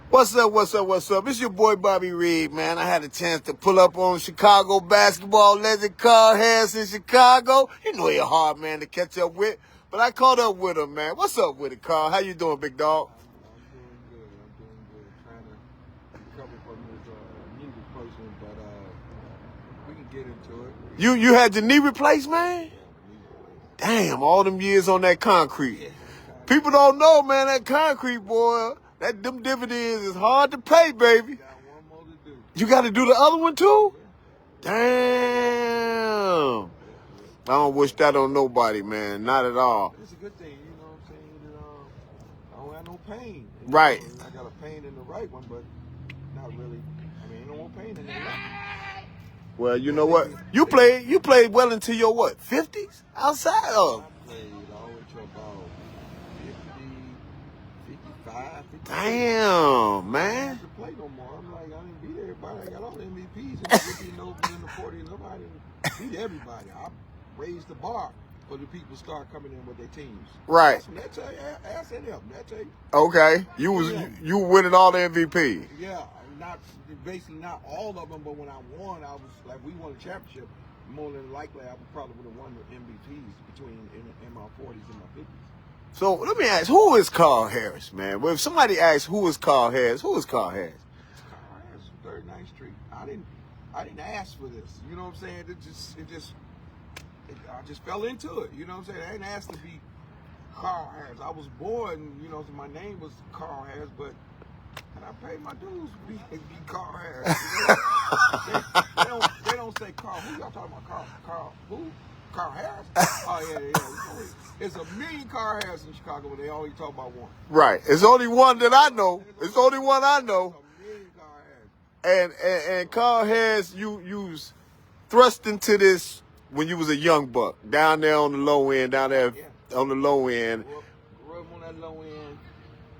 What's up, what's up, what's up? It's your boy Bobby Reed, man. I had a chance to pull up on Chicago basketball legend Carl Harris in Chicago. You know he a hard man to catch up with, but I caught up with him, man. What's up with it, Carl? How you doing, big dog? I'm doing good. Trying to recover from this knee replacement, but we can get into it. You had your knee replaced, man? Damn, all them years on that concrete. Yeah. People don't know, man, that concrete, boy, them dividends is hard to pay, baby. Got one more to do. You got to do the other one, too? Yeah. Damn. I don't wish that on nobody, man. Not at all. It's a good thing, you know what I'm saying? That, I don't have no pain. Right. I got a pain in the right one, but not really. I mean, ain't no more pain in the left. Well, you know what? You played well into your what? 50s outside of. I played all the way to about 50, 55, 56. Damn, man. I don't have to play no more. I'm like, I didn't beat everybody. I got all the MVPs in the 50 and over in the 40 and nobody beat everybody. I raised the bar for the people to start coming in with their teams. Right. That's ask them. That's it. Okay. You winning all the MVP. Yeah, basically not all of them, but when I won, I was like, we won a championship. More than likely, I probably would have won the MVPs between in my 40s and my 50s. So let me ask, who is Carl Harris, man? Well, if somebody asks who is Carl Harris, who is Carl Harris? Carl Harris, 39th Street. I didn't ask for this. You know what I'm saying? I just fell into it. You know what I'm saying? I didn't ask to be Carl Harris. I was born, you know, so my name was Carl Harris, but and I paid my dues to be Carl Harris. You know? they don't say Carl. Who y'all talking about? Carl who? Carl Harris? Oh yeah. It's a million Carl Harris in Chicago, but they only talk about one. Right. It's only one that I know. It's only one I know. It's a million Carl Harris. And Carl Harris, you was thrust into this when you was a young buck, down there on the low end, on the low end. Grew up on that low end,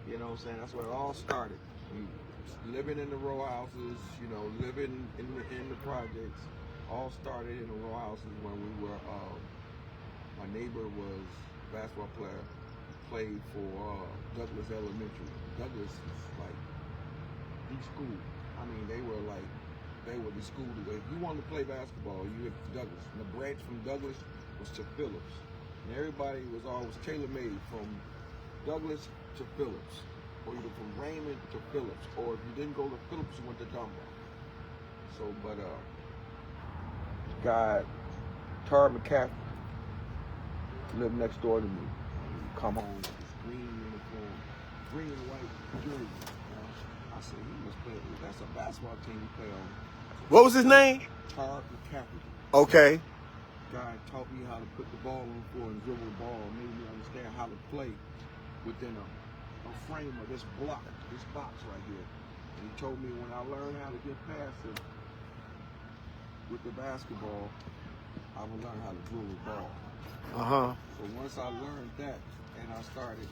you know what I'm saying? That's where it all started. Living in the row houses, you know, living in the projects, all started in the row houses when we were, my neighbor was a basketball player, played for Douglas Elementary. Douglas is like the school. I mean, they were the school. If you wanted to play basketball, you went to Douglas. And the branch from Douglas was to Phillips. And everybody was always tailor-made from Douglas to Phillips, or either from Raymond to Phillips, or if you didn't go to Phillips, you went to Dunbar. So, but guy, Tar McCaffrey, lived next door to me. Come on, green uniform, green and white jersey. I said, he must play. That's a basketball team he play on. What was his name? Tar McCaffrey. Okay. Guy taught me how to put the ball on the floor and dribble the ball, made me understand how to play within a frame of this block, this box right here. And he told me when I learned how to get past it with the basketball, I would learn how to dribble the ball. So once I learned that, and I started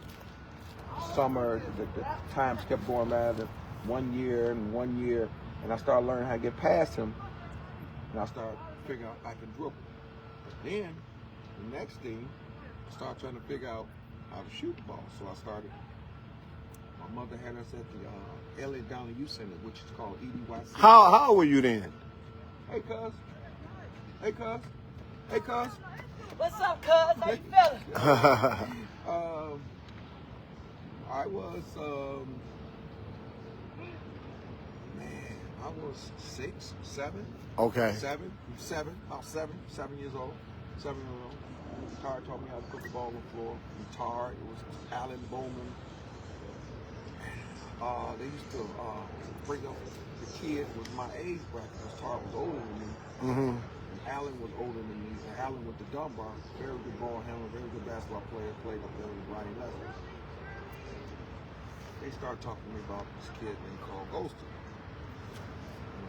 summer, the times kept going by, the 1 year, and I started learning how to get past him, and I started figuring out I could dribble. Then, the next thing, I started trying to figure out how to shoot the ball. So I started, my mother had us at the Elliott Downey Youth Center, which is called EDYC. How old were you then? Hey, cuz. Hey, cuz. Hey, cuz. What's up, cuz? How you feeling? I was, I was 6, 7. Okay. About 7 years old. 7 years old. Tar taught me how to put the ball on the floor. And Tar, it was Alan Bowman. They used to bring up the kid with my age bracket because Tar was older than me. And Alan was older than me. And Alan with the Dunbar, very good ball handler, very good basketball player, played up there with Ronnie Leslie. They started talking to me about this kid named Carl Golston.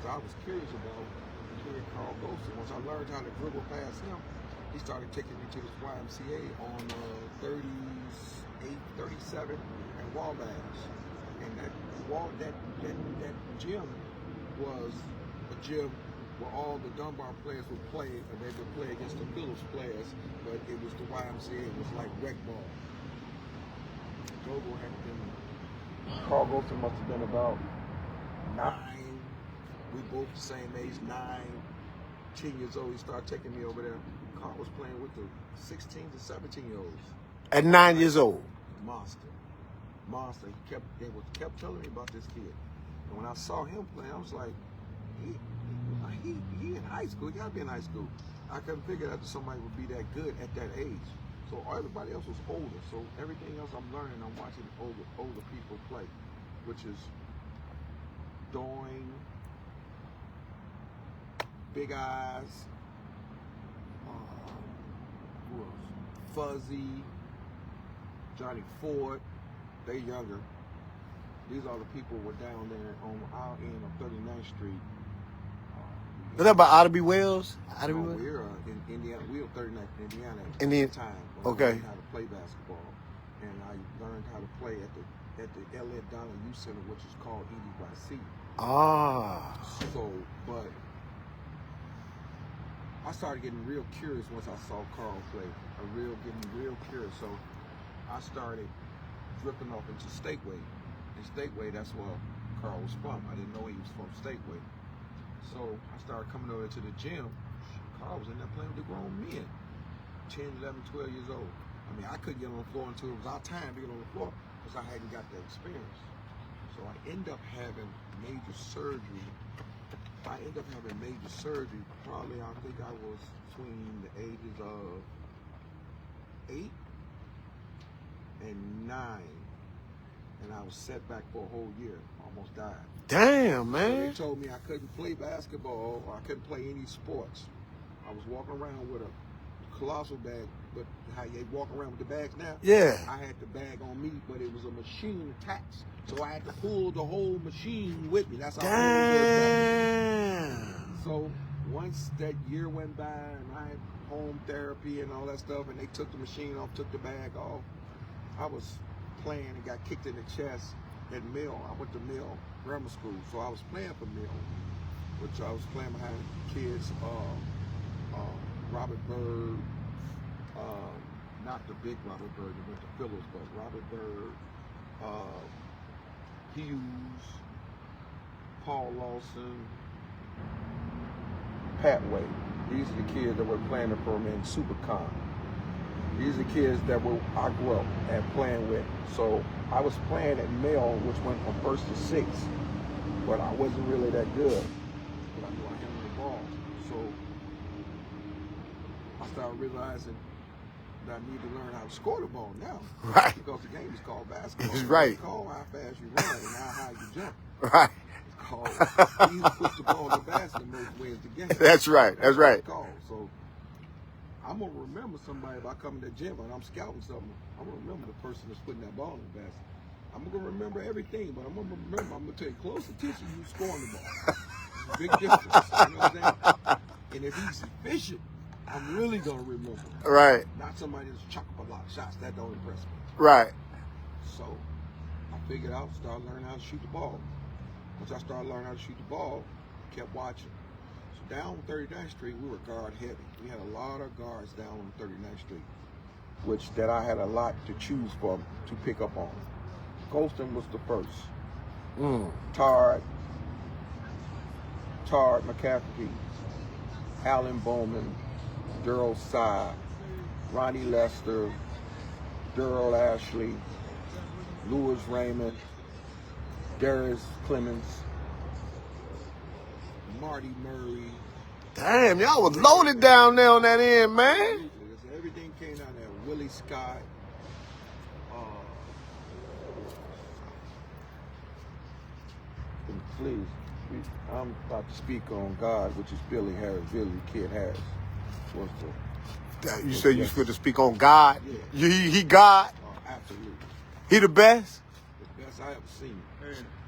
I was curious about the kid Carl Golston. Once I learned how to dribble past him, he started taking me to this YMCA on 38, 37 and Wabash. And that gym was a gym where all the Dunbar players would play, and they would play against the Phillips players, but it was the YMCA. It was like rec ball. Gogo had been Carl Golson must have been about 9. We both the same age, 9, 10 years old. He started taking me over there. Carl was playing with the 16 to 17-year-olds. At 9 years old. Monster. They kept telling me about this kid. And when I saw him playing, I was like, he in high school. He got to be in high school. I couldn't figure that somebody would be that good at that age. So everybody else was older. So everything else I'm learning, I'm watching older people play, which is Doing, Big Eyes, who else? Fuzzy, Johnny Ford. They younger. These are the people who were down there on our end of 39th Street. Is that about Otterby Wells? No, we're in Indiana. We were 39th in Indiana at Indiana. the time. Okay. I learned how to play basketball, and I learned how to play at the Elliott Donald Youth Center, which is called EDYC. Ah. So, but I started getting real curious once I saw Carl play. Getting real curious. So I started dripping off into Stateway. In Stateway, that's where Carl was from. I didn't know he was from Stateway. So I started coming over to the gym. Carl was in there playing with the grown men, 10, 11, 12 years old. I mean, I couldn't get on the floor until it was our time to get on the floor because I hadn't got that experience. So I ended up having major surgery. Probably, I think I was between the ages of 8 and 9. And I was set back for a whole year, almost died. Damn, So man. they told me I couldn't play basketball or I couldn't play any sports. I was walking around with a colossal bag, but how they walk around with the bags now? Yeah. I had the bag on me, but it was a machine attached. So I had to pull the whole machine with me. That's how Damn. So once that year went by and I had home therapy and all that stuff, and they took the machine off, took the bag off, I was playing and got kicked in the chest at Mill. I went to Mill Grammar School, so I was playing for Mill, which I was playing behind kids, Robert Bird, not the big Robert Bird that went to Phillips, but Robert Bird, Hughes, Paul Lawson, Patway. These are the kids that were playing for me in Supercon. These are the kids that I grew up and playing with. So I was playing at Mill, which went from 1st to 6th, but I wasn't really that good. But I knew I handled the ball. So I started realizing that I need to learn how to score the ball now. Right. Because the game is called basketball. It's right. It's called how fast you run and not how you jump. Right. It's called you put the ball in the basket and those wins the game. That's right. That's right. It's called. So I'm gonna remember somebody if I come to the gym and I'm scouting something. I'm gonna remember the person that's putting that ball in the basket. I'm gonna remember everything, but I'm gonna take close attention to you scoring the ball. It's a big difference. You know what I'm saying? And if he's efficient, I'm really gonna remember. Right. Not somebody that's chuck up a lot of shots. That don't impress me. Right. So I figured out, started learning how to shoot the ball. Once I started learning how to shoot the ball, I kept watching. So down 39th Street, we were guard heavy. We had a lot of guards down on 39th Street, which that I had a lot to choose from to pick up on. Golston was the first. Tard McCafferty, Alan Bowman, Daryl Sy, Ronnie Lester, Daryl Ashley, Louis Raymond, Darius Clemens, Marty Murray. Damn, y'all was loaded down there on that end, man. Everything came down there. Willie Scott. Please, I'm about to speak on God, which is Billy Harris, Billy Kid Harris. Was the You said you was going to speak on God? Yeah. He God? Absolutely. He the best? The best I ever seen.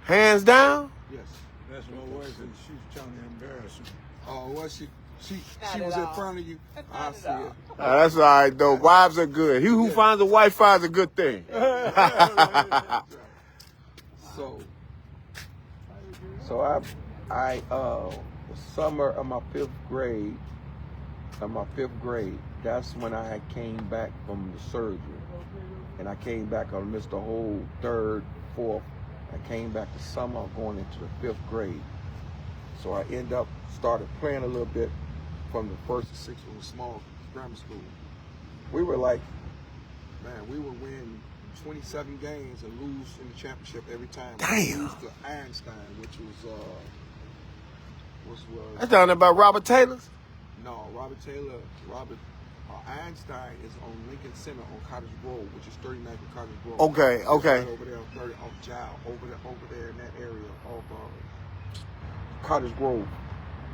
Hands down? Yes. That's my wife, and she was trying to embarrass me. Oh, was she? She Not was at in all. front of you. I Not see at it. all. That's all right, though. Wives are good. He who finds a wife finds a good thing. So I summer of my fifth grade, that's when I came back from the surgery. And I came back, I missed the whole 3rd, 4th, I came back the summer going into the 5th grade. So I started playing a little bit from the 1st to 6th from a small grammar school. We were like, man, we would win 27 games and lose in the championship every time. Damn. We lose to Einstein, which was That's down there by Robert Taylor's? no, Einstein is on Lincoln Center on Cottage Grove, which is 39th and Cottage Grove. Okay, It's okay. right over there, 30 off Jive, over there in that area of Cottage Grove.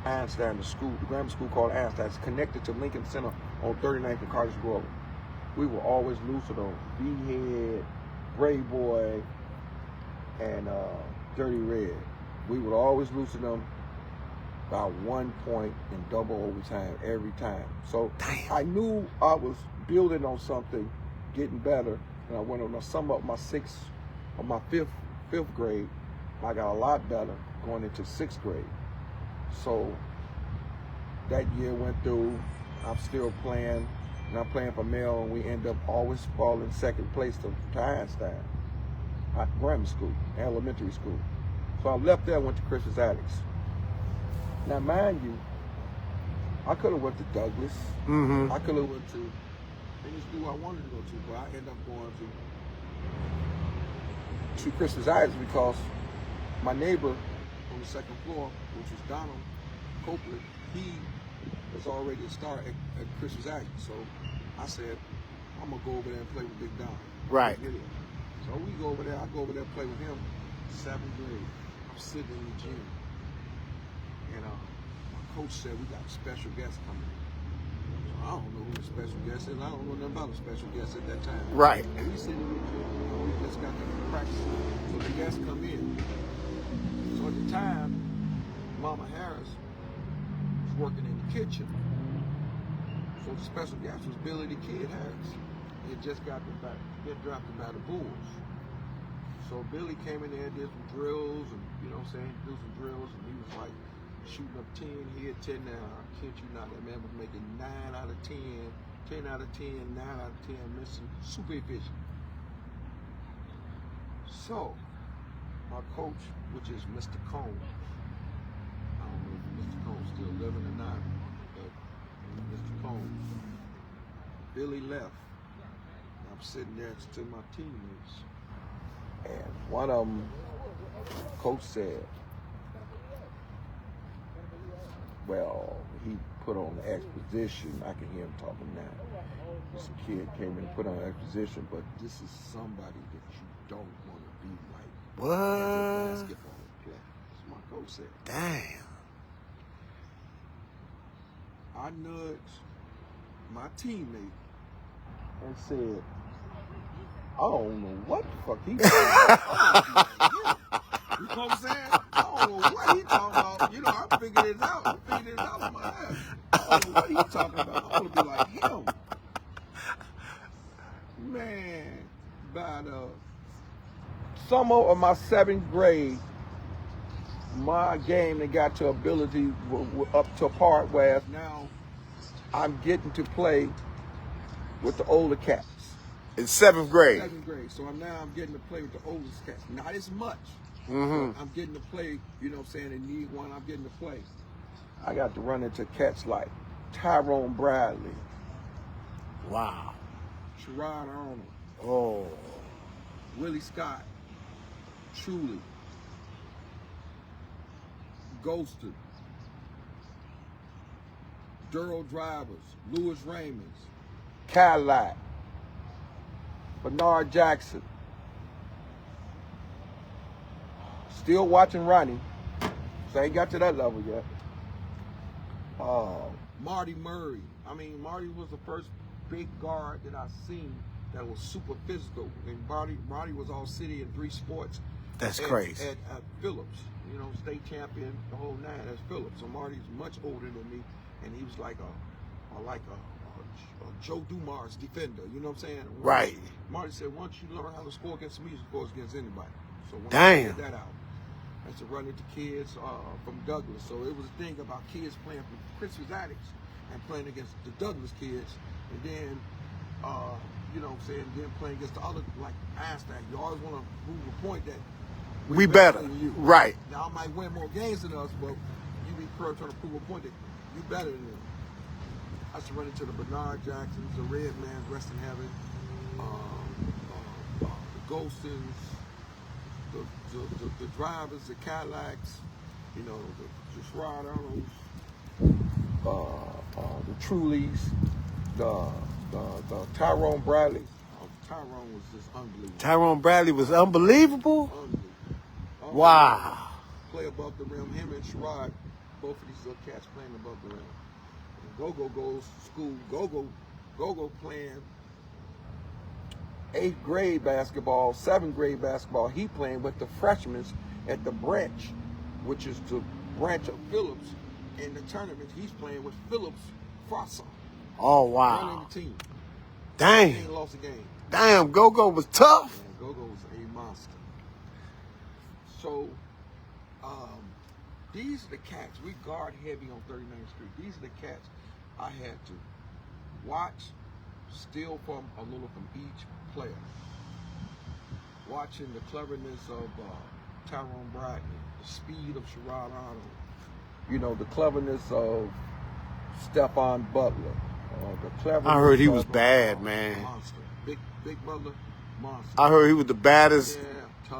Einstein, the grammar school called Einstein, is connected to Lincoln Center on 39th and Cottage Grove. We were always lose to those V-Head, Gray Boy, and Dirty Red. We would always lose to them by 1 point in double overtime every time. So Damn. I knew I was building on something, getting better, and I went on to sum up my fifth grade. I got a lot better going into 6th grade. So that year went through. I'm still playing, and I'm playing for Mel, and we end up always falling 2nd place to Einstein, grammar school, elementary school. So I left there, went to Christmas Addicts. Now, mind you, I could have went to Douglas. Mm-hmm. I could have went to any school I wanted to go to, but I ended up going to Christmas Addicts because my neighbor on the 2nd floor, which was Donald Copeland, he was already a star at Christmas Addicts. So I said, I'm going to go over there and play with Big Don. Right. So we go over there. I go over there and play with him. 7th grade. I'm sitting in the gym. And my coach said, we got a special guest coming in. So I don't know who the special guest is. I don't know nothing about a special guest at that time. Right. And we sitting in the gym. We just got to practice. So the guests come in. So at the time, Mama Harris was working in the kitchen. So the special guest was Billy the Kid Harris. He had just get drafted by the Bulls. So Billy came in there and did some drills, and do some drills, and he was like shooting up 10, he had 10 now. I kid you not, that man was making 9 out of 10, 10 out of 10, 9 out of 10, missing, super efficient. So, my coach, which is Mr. Cone, I don't know if Mr. Cone's still living or not, but Mr. Cone, Billy left. I'm sitting there to my teammates. And one of them, coach said, well, he put on the exposition. I can hear him talking now. This kid came in and put on exposition, but this is somebody that you don't want to be like. What? As a basketball player. That's what my coach said. Damn. I nudged my teammate and said, I don't know what the fuck he talking about. You know what I'm saying? I don't know what he talking about. I figured it out. I figured it out in my head. I don't know what he talking about. I want to be like him. Man, by the summer of my 7th grade, my game that got to ability up to a part where now I'm getting to play with the older cats. In 7th grade. 7th grade. So I'm getting to play with the oldest cats. Not as much. Mm-hmm. I'm getting to play, in League One, I'm getting to play. I got to run into cats like Tyrone Bradley. Wow. Sherrod Arnold. Oh. Willie Scott. Truly. Ghosted. Durrell Drivers. Louis Raymonds. Cadillac. Bernard Jackson. Still watching Ronnie. So I ain't got to that level yet. Marty Murray. Marty was the first big guard that I seen that was super physical. And Marty was all city in 3 sports. That's crazy. At Phillips, state champion, the whole 9 as Phillips. So Marty's much older than me, and he was like a Joe Dumars defender. You know what I'm saying? Right. Marty said, once you learn how to score against me, you can score against anybody. So when I Damn. figured that out, I used to run into kids from Douglas. So it was a thing about kids playing for Christmas Addicts and playing against the Douglas kids, and then then playing against the other, like Einstein. You always want to prove a point that We better. Than you. Right. Y'all might win more games than us, but you be trying to prove a point that you better than them. I used to run into the Bernard Jacksons, the Red Man, rest in heaven, the Ghostins, the drivers, the Cadillacs, you know, the Sherrod Arnolds, the Truleys, the Tyrone Bradleys. Tyrone was just unbelievable. Tyrone Bradley was unbelievable. Unbelievable. Wow. Play above the rim. Him and Sherrod, both of these little cats playing above the rim. And Gogo goes to school. Gogo playing 8th grade basketball, 7th grade basketball. He playing with the freshmen at the branch, which is the branch of Phillips. In the tournament, he's playing with Phillips Fossa. Oh, Running wow. the team. He Dang. ain't lost a game. Damn, Go-Go was tough. Yeah, Gogo was a monster. So, these are the cats. We guard heavy on 39th Street. These are the cats I had to watch, steal from a little from each player. Watching the cleverness of Tyrone Bradley, the speed of Sherrod Arnold, you know, the cleverness of Stephon Butler, the cleverness. I heard he was of, bad, man. Monster. Big Butler, monster. I heard he was the baddest. Yeah,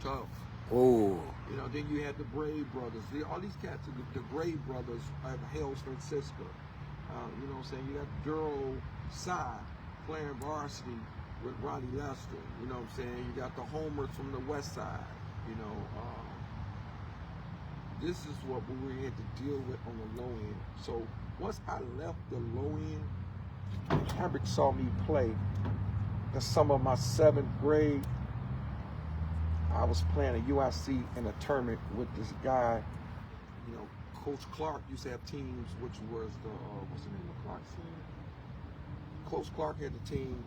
tough. Oh. You know, then you had the Brave brothers. All these cats, the Brave brothers at Hales Francisco. You know what I'm saying? You got Duro Sy playing varsity with Ronnie Lester. You know what I'm saying? You got the Homers from the West Side. You know, this is what we had to deal with on the low end. So once I left the low end, Hambrick saw me play the summer of my 7th grade. I was playing at UIC in a tournament with this guy. You know, Coach Clark used to have teams, which was the, what's the name of Clark's team? Coach Clark had the team,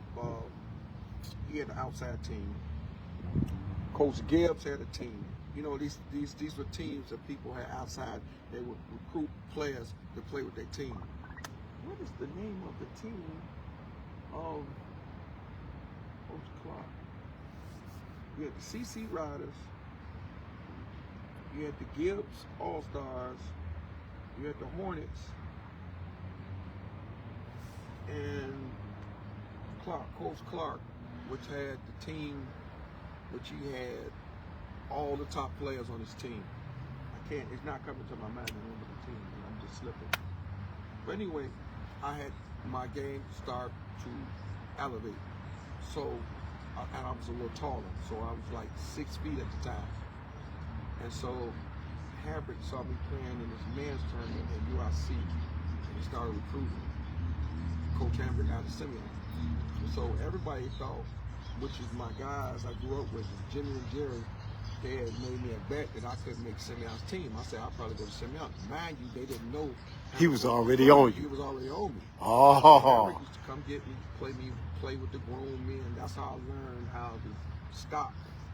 he had the outside team. Coach Gibbs had a team. You know, these were teams that people had outside. They would recruit players to play with their team. What is the name of the team of Coach Clark? You had the CC Riders, you had the Gibbs All-Stars, you had the Hornets, and Coach Clark, which had the team, which he had all the top players on his team. It's not coming to my mind the name of the team, and I'm just slipping. But anyway, I had my game start to elevate. So, and I was a little taller, so I was like 6 feet at the time. And so Hambrick saw me playing in this men's tournament at UIC, and he started recruiting Coach Hambrick out of Simeon. So everybody thought, which is my guys I grew up with, Jimmy and Jerry, they had made me a bet that I couldn't make Simeon's team. I said, I'll probably go to Simeon. Mind you, they didn't know. He was already on you. He was already on me. Oh. Hambrick used to come get me, play with the grown men. That's how I learned how to stop.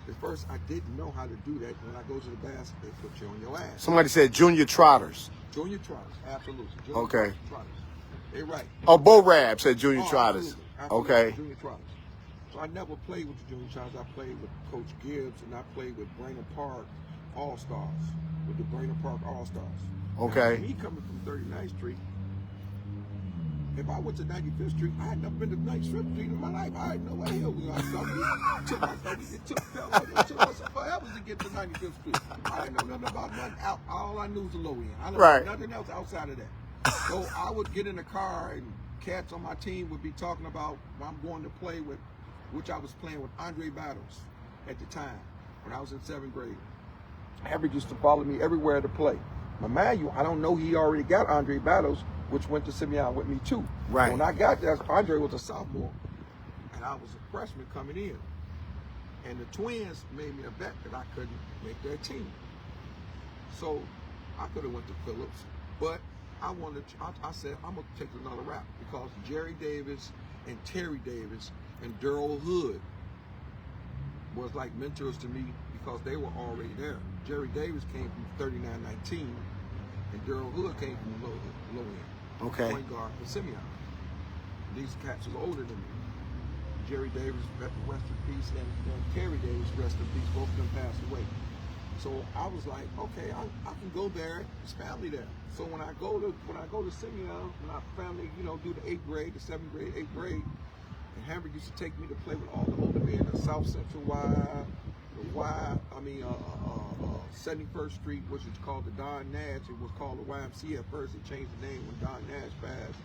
At first, I didn't know how to do that. When I go to the basket, they put you on your ass. Somebody said junior trotters. Junior trotters, absolutely. Okay. Trotters. They right. Oh, Bo Rab said junior trotters. Absolutely. Okay. Junior trotters. So I never played with the junior trotters. I played with Coach Gibbs, and I played with Brainerd Park All-Stars, with the Brainerd Park All-Stars. Okay. Now, me coming from 39th Street, if I went to 95th Street, I had never been to 95th Street in my life. I didn't know where the hell we were. It took us forever to get to 95th Street. I didn't know nothing about nothing. All I knew was the low end. I didn't know nothing else outside of that. So I would get in the car, and cats on my team would be talking about I'm going to play with, which I was playing with Andre Battles at the time when I was in 7th grade. Hambrick used to follow me everywhere to play. But mind you, I don't know he already got Andre Battles, which went to Simeon with me too. Right. When I got there, Andre was a sophomore, and I was a freshman coming in. And the Twins made me a bet that I couldn't make their team. So I could have went to Phillips, but I said, I'm gonna take another route because Jerry Davis and Terry Davis and Daryl Hood was like mentors to me because they were already there. Jerry Davis came from 3919, and Daryl Hood came from low end. Okay. Point guard for Simeon. These cats was older than me. Jerry Davis, rest in peace, and Terry Davis, rest in peace. Both of them passed away. So I was like, okay, I can go there. There's family there. So when I go to Simeon, when our family, do the 8th grade, the 7th grade, 8th grade, and Hamburg used to take me to play with all the older men, the South Central Y, the 71st Street, which is called the Don Nash. It was called the YMCA at first. It changed the name when Don Nash passed.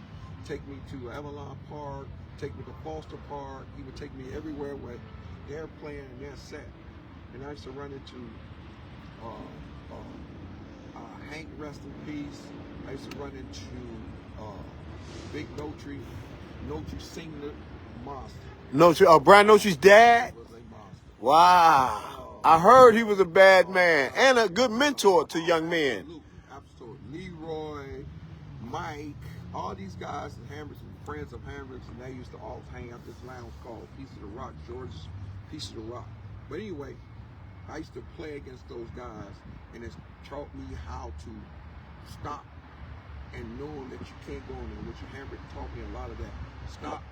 Take me to Avalon Park, take me to Foster Park. He would take me everywhere where they're playing and they're set. And I used to run into Hank, rest in peace. I used to run into Big Notary Senior Monster. Brian Notry's dad? He was a monster. Wow. I heard he was a bad man and a good mentor to young men. Absolutely. Leroy, Mike, all these guys and Hamburgs and friends of Hamburgs, and they used to all hang out this lounge called Piece of the Rock, George's Piece of the Rock. But anyway, I used to play against those guys, and it's taught me how to stop and knowing that you can't go in there, which Hamburg taught me a lot of that. Stop.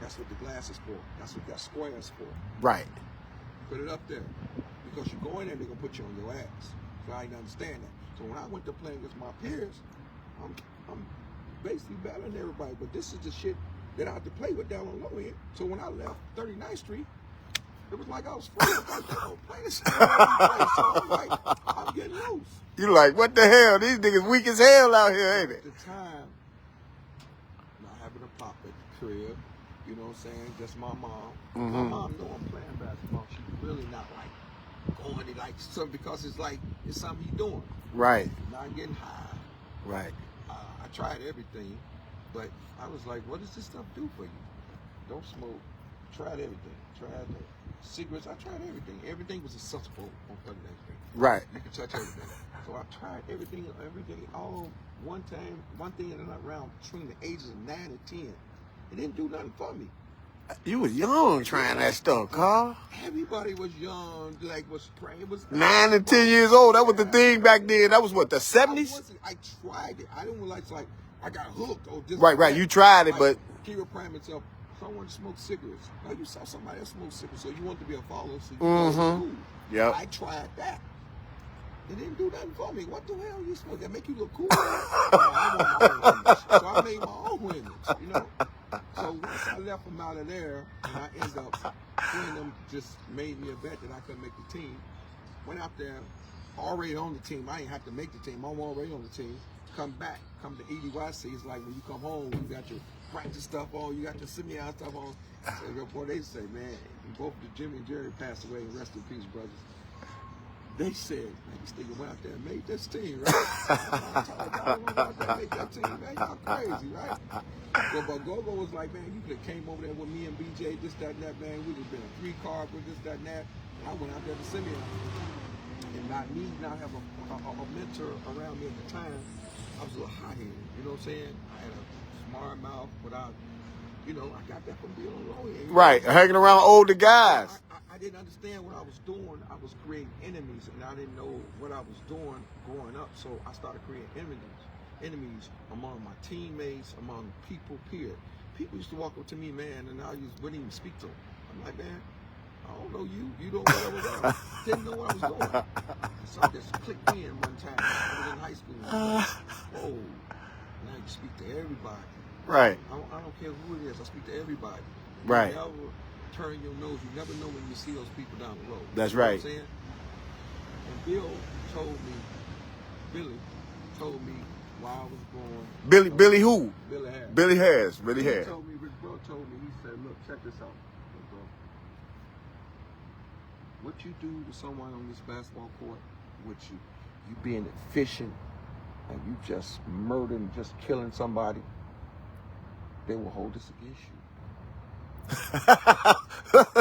That's what the glass is for. That's what that square is for. Right. Put it up there. Because you go in there, they're going to put you on your ass. So I didn't understand that. So when I went to play against my peers, I'm basically better than everybody. But this is the shit that I had to play with down on low end. So when I left 39th Street, it was like I was free. I don't play this shit. So I'm like, I'm getting loose. You like, what the hell? These niggas weak as hell out here, ain't it? At the time, not having a pop at the crib, you know what I'm saying? Just my mom. My mom know I'm playing basketball. She's really not like going to like something because it's like it's something you're doing. Right. Not getting high. Right. I tried everything, but I was like, what does this stuff do for you? Don't smoke. Tried everything. Tried the cigarettes. I tried everything. Everything was accessible on 39th Street. Right. You could touch everything. So I tried everything, all one thing and around between the ages of 9 and 10. It didn't do nothing for me. You was young trying that stuff, Carl. Everybody was young, was praying. It was 9 and 10 years old. That was the thing back then. That was what, the 70s? I tried it. I didn't like I got hooked. Or this Right. You tried it, but Kira praying myself. Someone smoked cigarettes. Now you saw somebody else smoke cigarettes, so you want to be a follower. So you thought it was cool. Yep. I tried that. It didn't do nothing for me. What the hell you smoke? That make you look cool? I want my own image. So I made my own image, So once I left them out of there, and I ended up seeing them just made me a bet that I couldn't make the team. Went out there, already on the team. I ain't have to make the team. I'm already on the team. Come to EDYC. It's like when you come home, you got your practice stuff on, you got your Simeon stuff on. So boy, they say, man, both Jimmy and Jerry passed away, and rest in peace, brothers. They said, man, this nigga went out there and made this team, right? I'm telling y'all, went out there and made that team, man. Y'all crazy, right? But Gogo was like, man, you could have came over there with me and BJ, this, that, and that, man. We'd have been a 3-card with this, that, and that. I went out there to Simeon. And not have a mentor around me at the time, I was a little hot-headed, you know what I'm saying? I had a smart mouth, but I got that from being on low end. right, hanging around older guys. I didn't understand what I was doing. I was creating enemies, and I didn't know what I was doing growing up. So I started creating enemies among my teammates, among people, peers. People used to walk up to me, man, and I wouldn't even speak to them. I'm like, man, I don't know you. You don't know what I was doing. Didn't know what I was doing. So I just clicked in one time. I was in high school. Whoa. Now you speak to everybody. Right. I don't care who it is. I speak to everybody. Right. You never turn your nose. You never know when you see those people down the road. That's you know right. What I'm saying? And Billy told me while I was going. Billy who? Billy Harris. Billy Harris. Rick Bro told me, he said, look, check this out, bro. What you do to someone on this basketball court, with you being efficient and you just murdering, just killing somebody, they will hold this against you.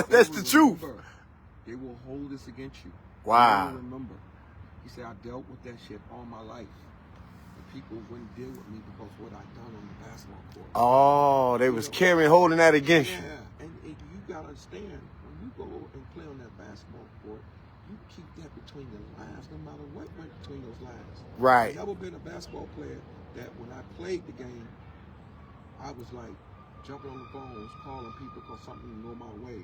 That's the truth. They will hold this against you. Wow. I remember. He said, I dealt with that shit all my life. The people wouldn't deal with me because of what I done on the basketball court. Oh, they was holding that against you. Yeah, and you got to understand, when you go and play on that basketball court, you keep that between the lines, no matter what went between those lines. Right. I've never been a basketball player that when I played the game, I was like, jumping on the phones, calling people because something didn't go my way,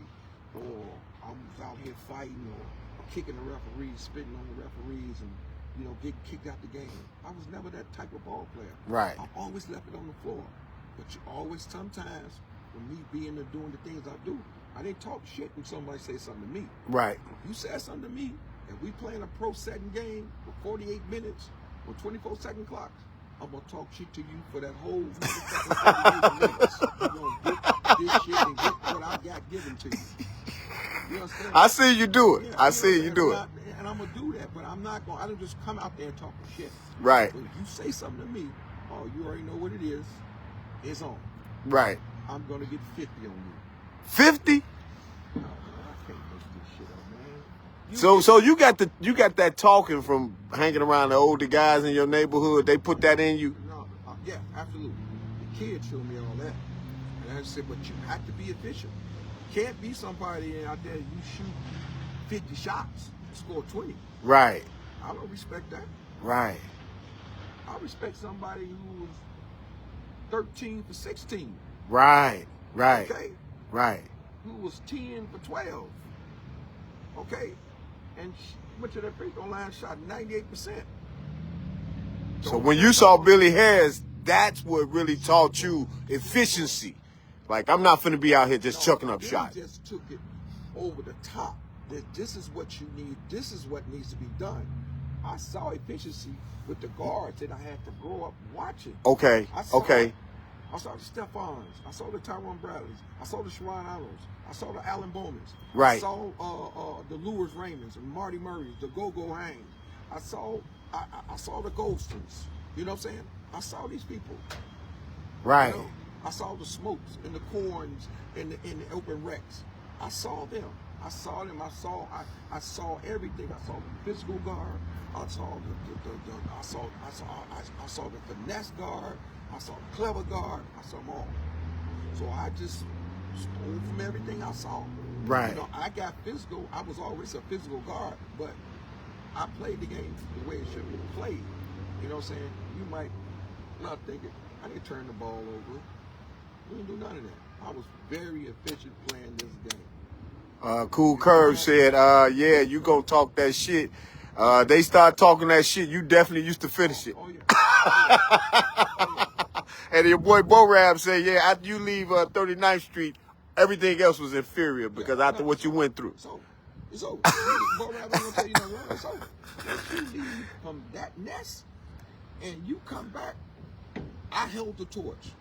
or I was out here fighting, or kicking the referees, spitting on the referees, and getting kicked out the game. I was never that type of ball player. Right. I always left it on the floor. But you always, sometimes, with me being there doing the things I do, I didn't talk shit when somebody say something to me. Right. You said something to me, and we playing a pro setting game for 48 minutes or 24-second clocks, I'm going to talk shit to you for that whole motherfucking 48 minutes. You're going to get this shit and get what I got given to you. You understand? I see you do it. Yeah, I see you do it. And I'm going to do that, but I'm not going to, I don't just come out there and talk shit. Right. But if you say something to me, oh, you already know what it is. It's on. Right. I'm going to get 50 on you. 50? No, I can't make this shit up, man. So you got that talking from hanging around the older guys in your neighborhood. They put that in you. No, yeah, absolutely. The kids showed me all that, and I said, but you have to be efficient. You can't be somebody out there you shoot 50 shots, score 20. Right. I don't respect that. Right. I respect somebody who was 13 for 16. Right. Right. Okay. Right. Who was 10 for 12. Okay. And went to the free throw line, shot 98%. So when you saw Billy Harris, that's what really taught you efficiency. Like, I'm not finna be out here just chucking up shots. Billy just took it over the top. That this is what you need. This is what needs to be done. I saw efficiency with the guards that I had to grow up watching. Okay. Okay. I saw the Stephons. I saw the Tyrone Bradleys. I saw the Sharon Arnolds. I saw the Allen Bowmans. Right. I saw the Lewis Raymonds and Marty Murrays, the Go-Go Hangs. I saw the Goldstons. You know what I'm saying? I saw these people. Right. You know? I saw the Smokes and the Corns and the open recs. I saw them. I saw them. I saw everything. I saw the physical guard. I saw I saw the finesse guard. I saw the clever guard. I saw them all. So I just stole from everything I saw. Right. You know, I got physical. I was always a physical guard, but I played the game the way it should be played. You know what I'm saying? You might not think it. I didn't turn the ball over. We didn't do none of that. I was very efficient playing this game. Cool Curve said, yeah, you gonna talk that shit. They start talking that shit, you definitely used to finish it. Oh, yeah. Oh, yeah. And your boy Bo Rab said, yeah, after you leave 39th Street, everything else was inferior because after what you went through. It's over. Bo Rab ain't gonna tell you no wrong. It's over. Once you leave from that nest and you come back, I held the torch.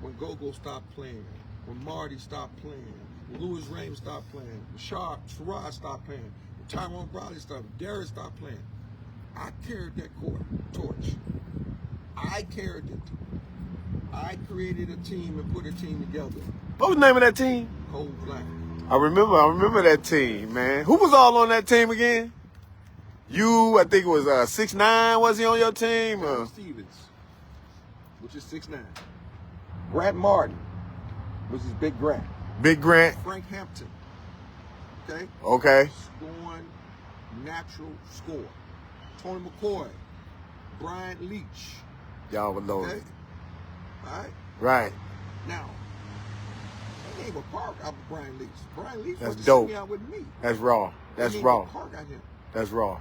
When Go-Go stopped playing, when Marty stopped playing, when Lewis Rames stopped playing, when Sherrod stopped playing, when Tyrone Bradley stopped, when Darius stopped playing, I carried that torch. I carried it. I created a team and put a team together. What was the name of that team? Cold Black. I remember that team, man. Who was all on that team again? You, I think it was 6'9", was he on your team? Stevens, which is 6'9". Grant Martin, which is Big Grant. Big Grant. Frank Hampton. Okay? Okay. Scoring, natural score. Tony McCoy. Brian Leach. Y'all would know Okay? it. All right? Right. Now, they gave a park out with Brian Leach. Brian Leach That's was dope. me out with me. That's raw. That's They gave raw. a park out him. That's raw.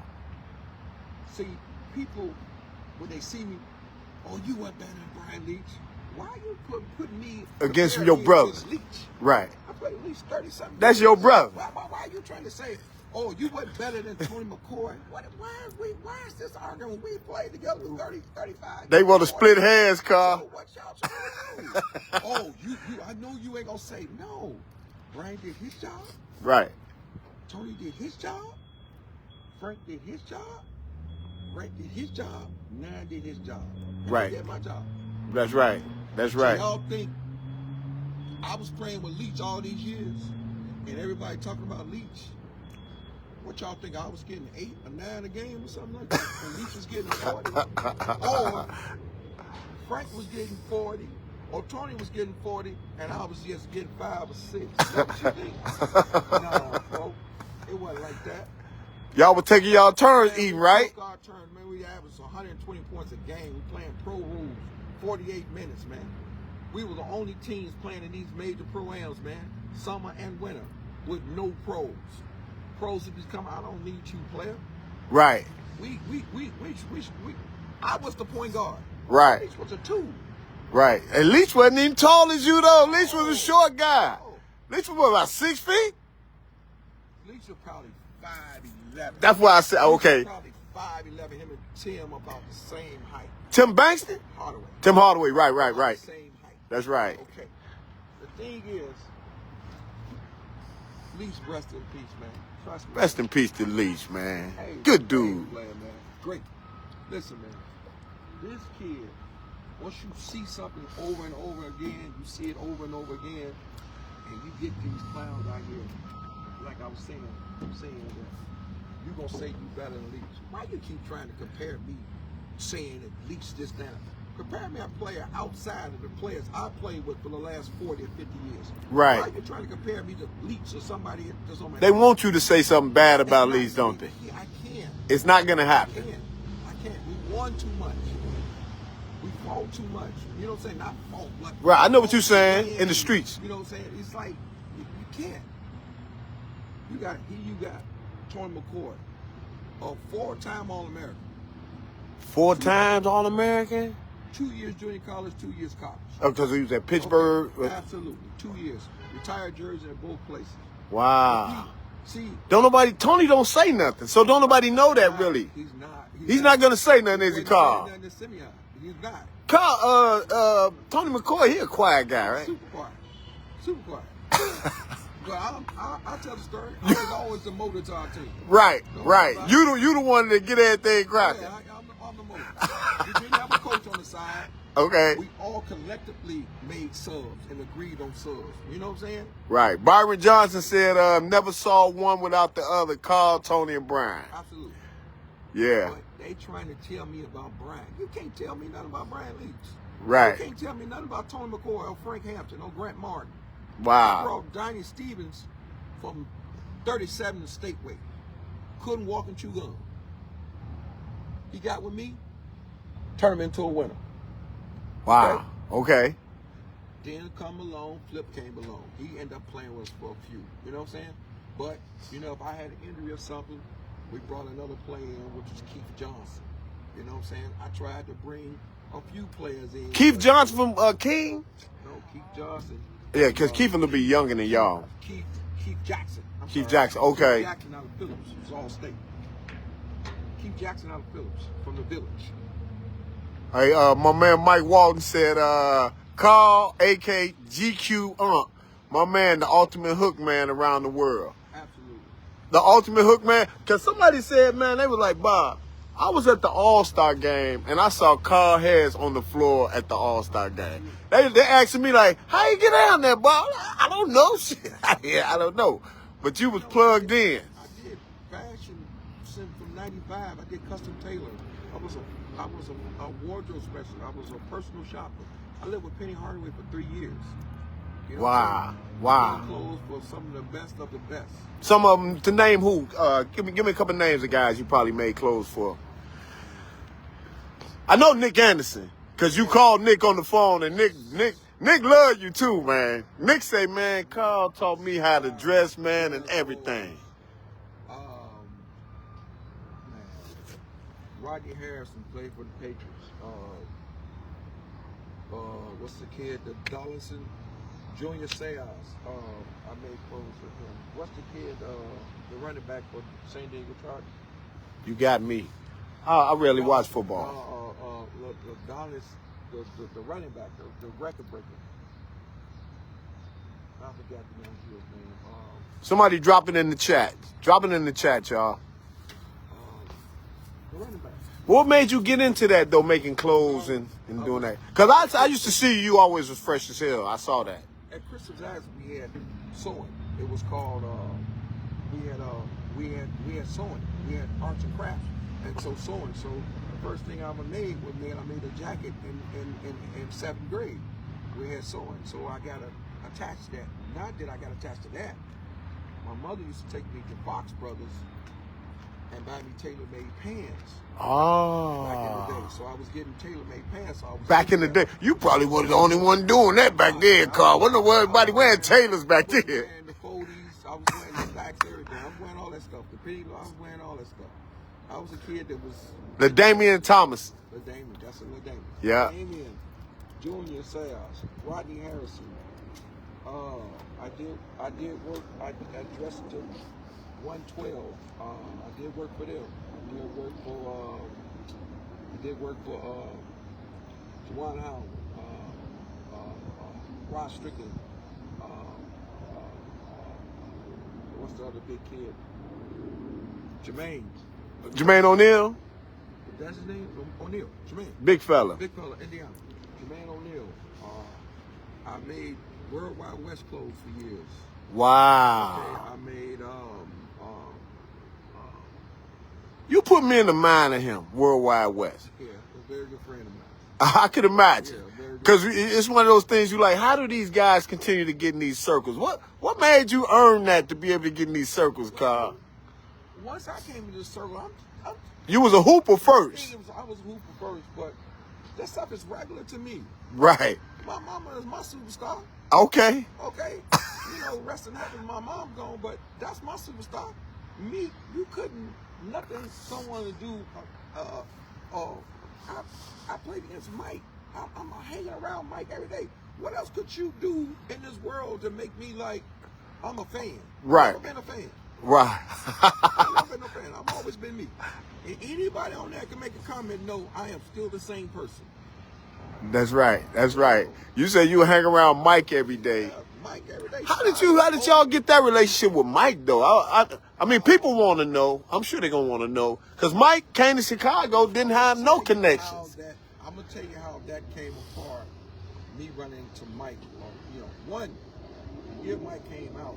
See, people, when they see me, oh, you were better than Brian Leach. Why you put me Against compare your me brother. against Leach? Right. I played at least 30-something. That's your brother. Why are you trying to say, oh, you wasn't better than Tony McCoy? Why is this argument? We played together with 30, 35. They want to split hairs, Carl. So what y'all trying to do? Oh, I know you ain't gonna say no. Brian did his job. Right. Tony did his job. Frank did his job. Frank did his job. Nan did his job. And Right. I did my job. That's right. That's So right. y'all think I was playing with Leach all these years, and everybody talking about Leach? What y'all think? I was getting 8 or 9 a game or something like that, and Leach was getting 40, or Frank was getting 40, or Tony was getting 40, and I was just getting 5 or 6. Is that what you think? Nah, folks, it wasn't like that. Y'all were taking y'all turns eating, right? We took our turn, man. We averaged 120 points a game. We playing pro rules, 48 minutes, man. We were the only teams playing in these major pro-ams, man, summer and winter, with no pros. Pros would just come, I don't need you, player. Right. I was the point guard. Right. Leach was a 2. Right. And Leach wasn't even tall as you, though. Leach was a short guy. Leach was what, about 6 feet? Leach was probably 5'11". That's why I said, okay. Probably 5'11". Him and Tim about the same height. Tim Bankston? Hardaway. Tim Hardaway, right. Same height. That's right. Okay. The thing is, Leach, rest in peace, man. Trust me. Rest in peace to Leach, man. Hey, Good dude. Player, man. Great. Listen, man. This kid, once you see something over and over again, you see it over and over again, and you get these clowns out here, like I was saying that you're going to say you better than Leach. Why you keep trying to compare me, saying that Leach this, that? Compare me a player outside of the players I played with for the last 40 or 50 years. Right. Why are you trying to compare me to Leach or somebody that's on my They want you to say something bad about Leach, don't they? I can't. It's not going to happen. I can't. We won too much. We fought too much. You know what I'm saying? Not fought. Like, Right, I know what you're saying, in the streets. You know what I'm saying? It's like, you can't. You got Tony McCoy, a 4-time All-American. 4 times All-American? 2 years junior college, 2 years college. Oh, because he was at Pittsburgh? Okay. Absolutely. 2 years. Retired jersey in both places. Wow. See, Tony don't say nothing, so don't nobody know that really. He's not. He's not going to say nothing, is he, Carl? He's not. Carl, Tony McCoy, he a quiet guy, right? Super quiet. But I'll tell the story. I was always the motor to our team. Right. You the one that get everything cracking. Yeah, I'm the motor. We didn't have a coach on the side. Okay. We all collectively made subs and agreed on subs. You know what I'm saying? Right. Byron Johnson said, never saw one without the other. Carl, Tony, and Brian. Absolutely. Yeah. But they trying to tell me about Brian. You can't tell me nothing about Brian Leach. Right. You can't tell me nothing about Tony McCoy or Frank Hampton or Grant Martin. I Wow. brought Donnie Stevens from 37 to state weight. Couldn't walk and chew gum. He got with me, turned him into a winner. Wow. Okay. Then come along, Flip came along. He ended up playing with us for a few. You know what I'm saying? But, you know, if I had an injury or something, we brought another player in, which was Keith Johnson. You know what I'm saying? I tried to bring a few players in. Keith Johnson from King? No, Keith Johnson. Yeah, because Keith will be younger than y'all. Keith Jackson. Keith Jackson, okay. Keith Jackson out of Phillips. It's all state. Keith Jackson out of Phillips, from the village. Hey, my man Mike Walton said, Carl, a.k.a. GQ my man, the ultimate hook man around the world. Absolutely. The ultimate hook man. Because somebody said, man, they was like, Bob, I was at the All-Star game, and I saw Carl Harris on the floor at the All-Star game. They asking me, like, how you get down there, Bob? I don't know. Shit. Yeah, I don't know. But you was plugged in. I did fashion from 95. I did custom tailoring. I was a wardrobe specialist. I was a personal shopper. I lived with Penny Hardaway for 3 years. You know Wow. Wow. Clothes for some of the best of the best. Some of them, to name who? Give me a couple names of guys you probably made clothes for. I know Nick Anderson, because you called Nick on the phone, and Nick loved you too, man. Nick say, man, Carl taught me how to dress, man, and everything. Man. Rodney Harrison played for the Patriots. What's the kid? The Donaldson, Junior Sears. I made clothes for him. What's the kid? The running back for St. Diego Chargers. You got me. I rarely watch football. The running back, the record breaker. I forgot the name. Somebody drop it in the chat. Drop it in the chat, y'all. The running back. What made you get into that, though, making clothes and doing that? Because I used to see you always was fresh as hell. I saw that. At Christmas Eyes, we had sewing. It was called, we had sewing. We had arts and crafts. And so sewing. So the first thing I made was I made a jacket in 7th grade. We had sewing. So I got attached to that. Not that I got attached to that. My mother used to take me to Fox Brothers and buy me tailor-made pants. Oh. Back in the day, so I was getting tailor-made pants. So I was Back in the day, you probably wasn't the only one doing that back then, Carl. Wasn't everybody wearing tailors back I was then? wearing the 40s. I was wearing the slacks, everything. I was wearing all that stuff. The penny, I was wearing all that stuff. I was a kid that was. The Damian Thomas. The Damien, that's a little Damien. Yeah. Damien, Junior Sayers, Rodney Harrison. I did work. I dressed to 112. I did work for them. I did work for Juwan Howard, Ross Strickland. What's the other big kid? Jermaine. Jermaine O'Neal. That's his name? O'Neal. Jermaine. Big fella. Big fella, Indiana. Jermaine O'Neal. I made World Wide West clothes for years. Wow. Okay, I made You put me in the mind of him, World Wide West. yeah, a very good friend of mine. I could imagine. Yeah, very good. Because it's one of those things you like, how do these guys continue to get in these circles? What made you earn that to be able to get in these circles, Carl? Once I came into the circle, You was a hooper first. I was a hooper first, but that stuff is regular to me. Right. My mama is my superstar. Okay. Okay. Rest in heaven, my mom gone, but that's my superstar. Me, you couldn't, nothing someone to do. I played against Mike. I'm hanging around Mike every day. What else could you do in this world to make me like I'm a fan? Right. I've never been a fan. Right. I've never been a fan. I've always been me. And anybody on there can make a comment, no, I am still the same person. That's right. That's right. You say you hang around Mike every day. Yeah, Mike every day. How did y'all get that relationship with Mike though? I mean, people want to know. I'm sure they're gonna want to know because Mike came to Chicago, didn't have no connections. I'm gonna tell you how that came apart. Me running into Mike. One, the year Mike came out,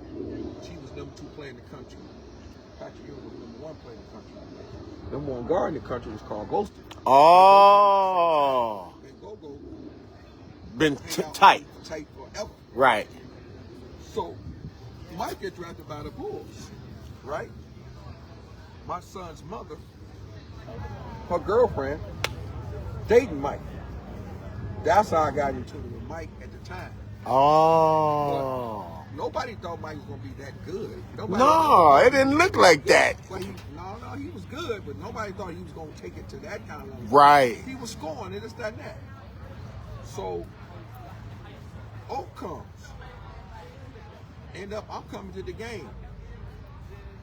he was #2 player in the country. Patrick Ewing was #1 player in the country. #1 guard in the country was Carl Golston. Oh. And Go-Go Been tight. Tight forever. Right. So, Mike get drafted by the Bulls, right? My son's mother, her girlfriend, dating Mike. That's how I got into it with Mike at the time. Oh. But nobody thought Mike was going to be that good. No, it didn't look like that. But he was good, but nobody thought he was going to take it to that kind of level. Right. He was scoring, and it's that. So, Oak comes. I'm coming to the game.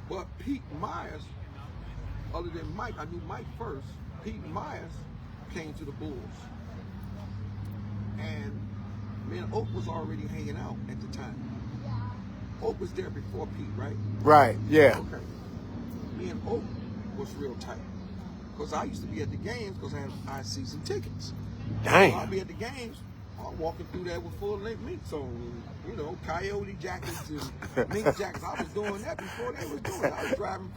But Pete Myers, other than Mike, I knew Mike first. Pete Myers came to the Bulls. And me and Oak was already hanging out at the time. Oak was there before Pete, right? Right, yeah. Okay. Me and Oak was real tight. Because I used to be at the games because I had season tickets. Dang. So I'd be at the games, I'm walking through there with full-length minks on, coyote jackets and mink jackets. I was doing that before they was doing it. I was driving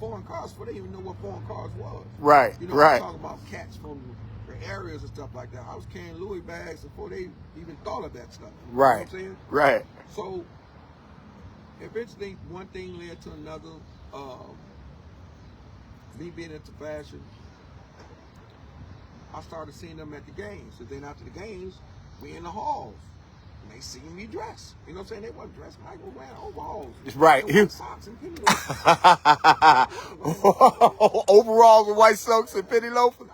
foreign cars before they even know what foreign cars was. Right, I'm right. talking about cats from the areas and stuff like that. I was carrying Louis bags before they even thought of that stuff. You know what I'm saying? Right. So, eventually, one thing led to another. Me being into fashion, I started seeing them at the games. So then after the games, we in the halls. And they see me dressed. You know what I'm saying? They wasn't dressed. Mike was wearing overalls. Right. White socks and penny loafers. Overalls with white socks and penny loafers.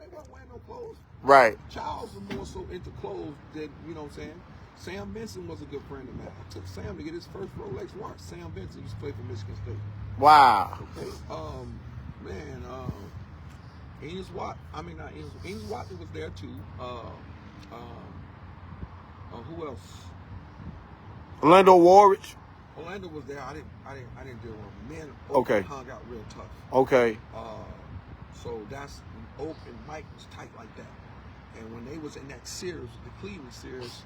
They wasn't wearing no clothes. Right. Charles was more so into clothes than, you know what I'm saying? Sam Benson was a good friend of mine. I took Sam to get his first Rolex watch. Sam Benson used to play for Michigan State. Wow. Okay. Enos Watson was there too. Who else? Orlando Warwick. Orlando was there. I didn't deal with him. Men Okay. hung out real tough. Okay. So that's when Oak and Mike was tight like that. And when they was in that series, the Cleveland series,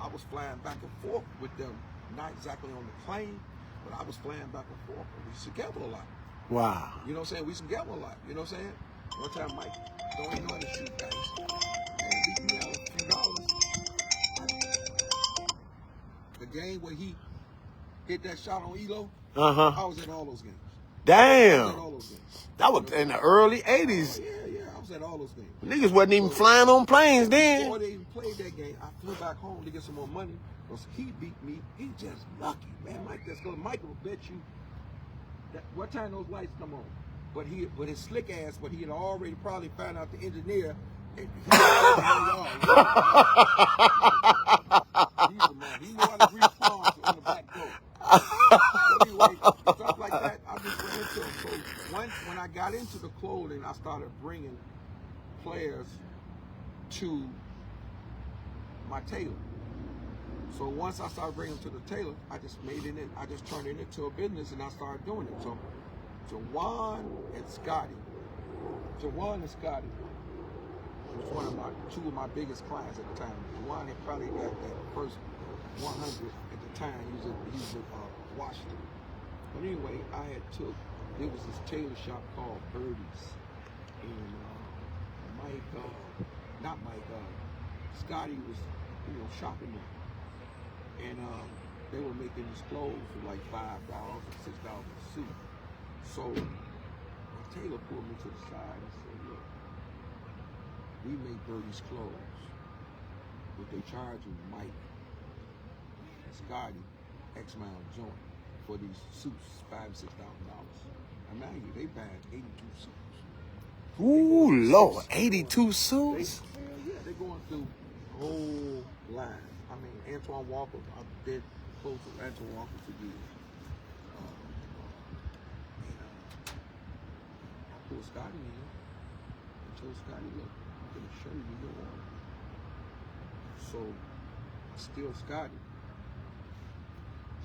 I was flying back and forth with them. Not exactly on the plane, but I was flying back and forth. We used to gamble a lot. Wow. You know what I'm saying? We used to gamble a lot. You know what I'm saying? One time Mike don't even know how to shoot things. And beat me out a few dollars. The game where he hit that shot on Elo, Uh-huh. I was in all those games. Damn. all those games. That was in the early 80s. Yeah, I was at all those games. Niggas wasn't even flying on planes then. Before they even played that game, I flew back home to get some more money. Because he beat me. He just lucky, man. Mike, that's good. Michael will bet you that what time those lights come on. But his slick ass, but he had already probably found out the engineer. And he knew how to read songs on the back door. So anyway, stuff like that, I just went into it. So when I got into the clothing, I started bringing players to my tailor. So once I started bringing them to the tailor, I just turned it into a business and I started doing it. So Jawan and Scotty was two of my biggest clients at the time. Jawan had probably got that first 100 at the time. He was in Washington. But anyway, there was this tailor shop called Birdie's. And Scotty was, shopping there. And they were making these clothes for like $5 or $6 a suit. So my tailor pulled me to the side and said, look, we make Birdie's clothes, but they charge you Mike and Scotty X amount of joint for these suits, $5,000 to $6,000. And mind you, they buying 82 suits. Ooh, Lord, 82 suits? They're going through the whole line. I mean, Antoine Walker, I did close with Antoine Walker for years. I pulled Scotty in and told Scotty, look, I'm going to show you your order. So I steal Scotty.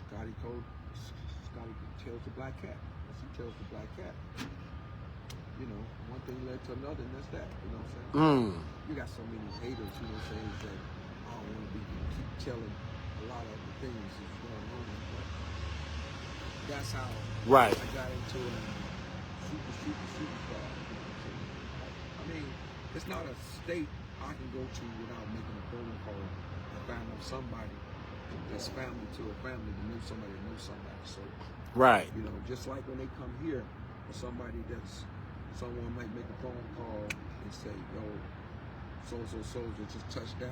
Scotty tells the black cat. As he tells the black cat, one thing led to another, and that's that. You know what I'm saying? You got so many haters, you know what I'm saying, that I don't want to keep telling a lot of the things that's going on. But that's how Right. I got into it. Superstar. You know what I'm saying? I mean, it's not a state I can go to without making a phone call and find out somebody that's family to a family that knows somebody that knows somebody. So, Right. Just like when they come here, for somebody someone might make a phone call and say, yo, so-and-so soldier just touched down.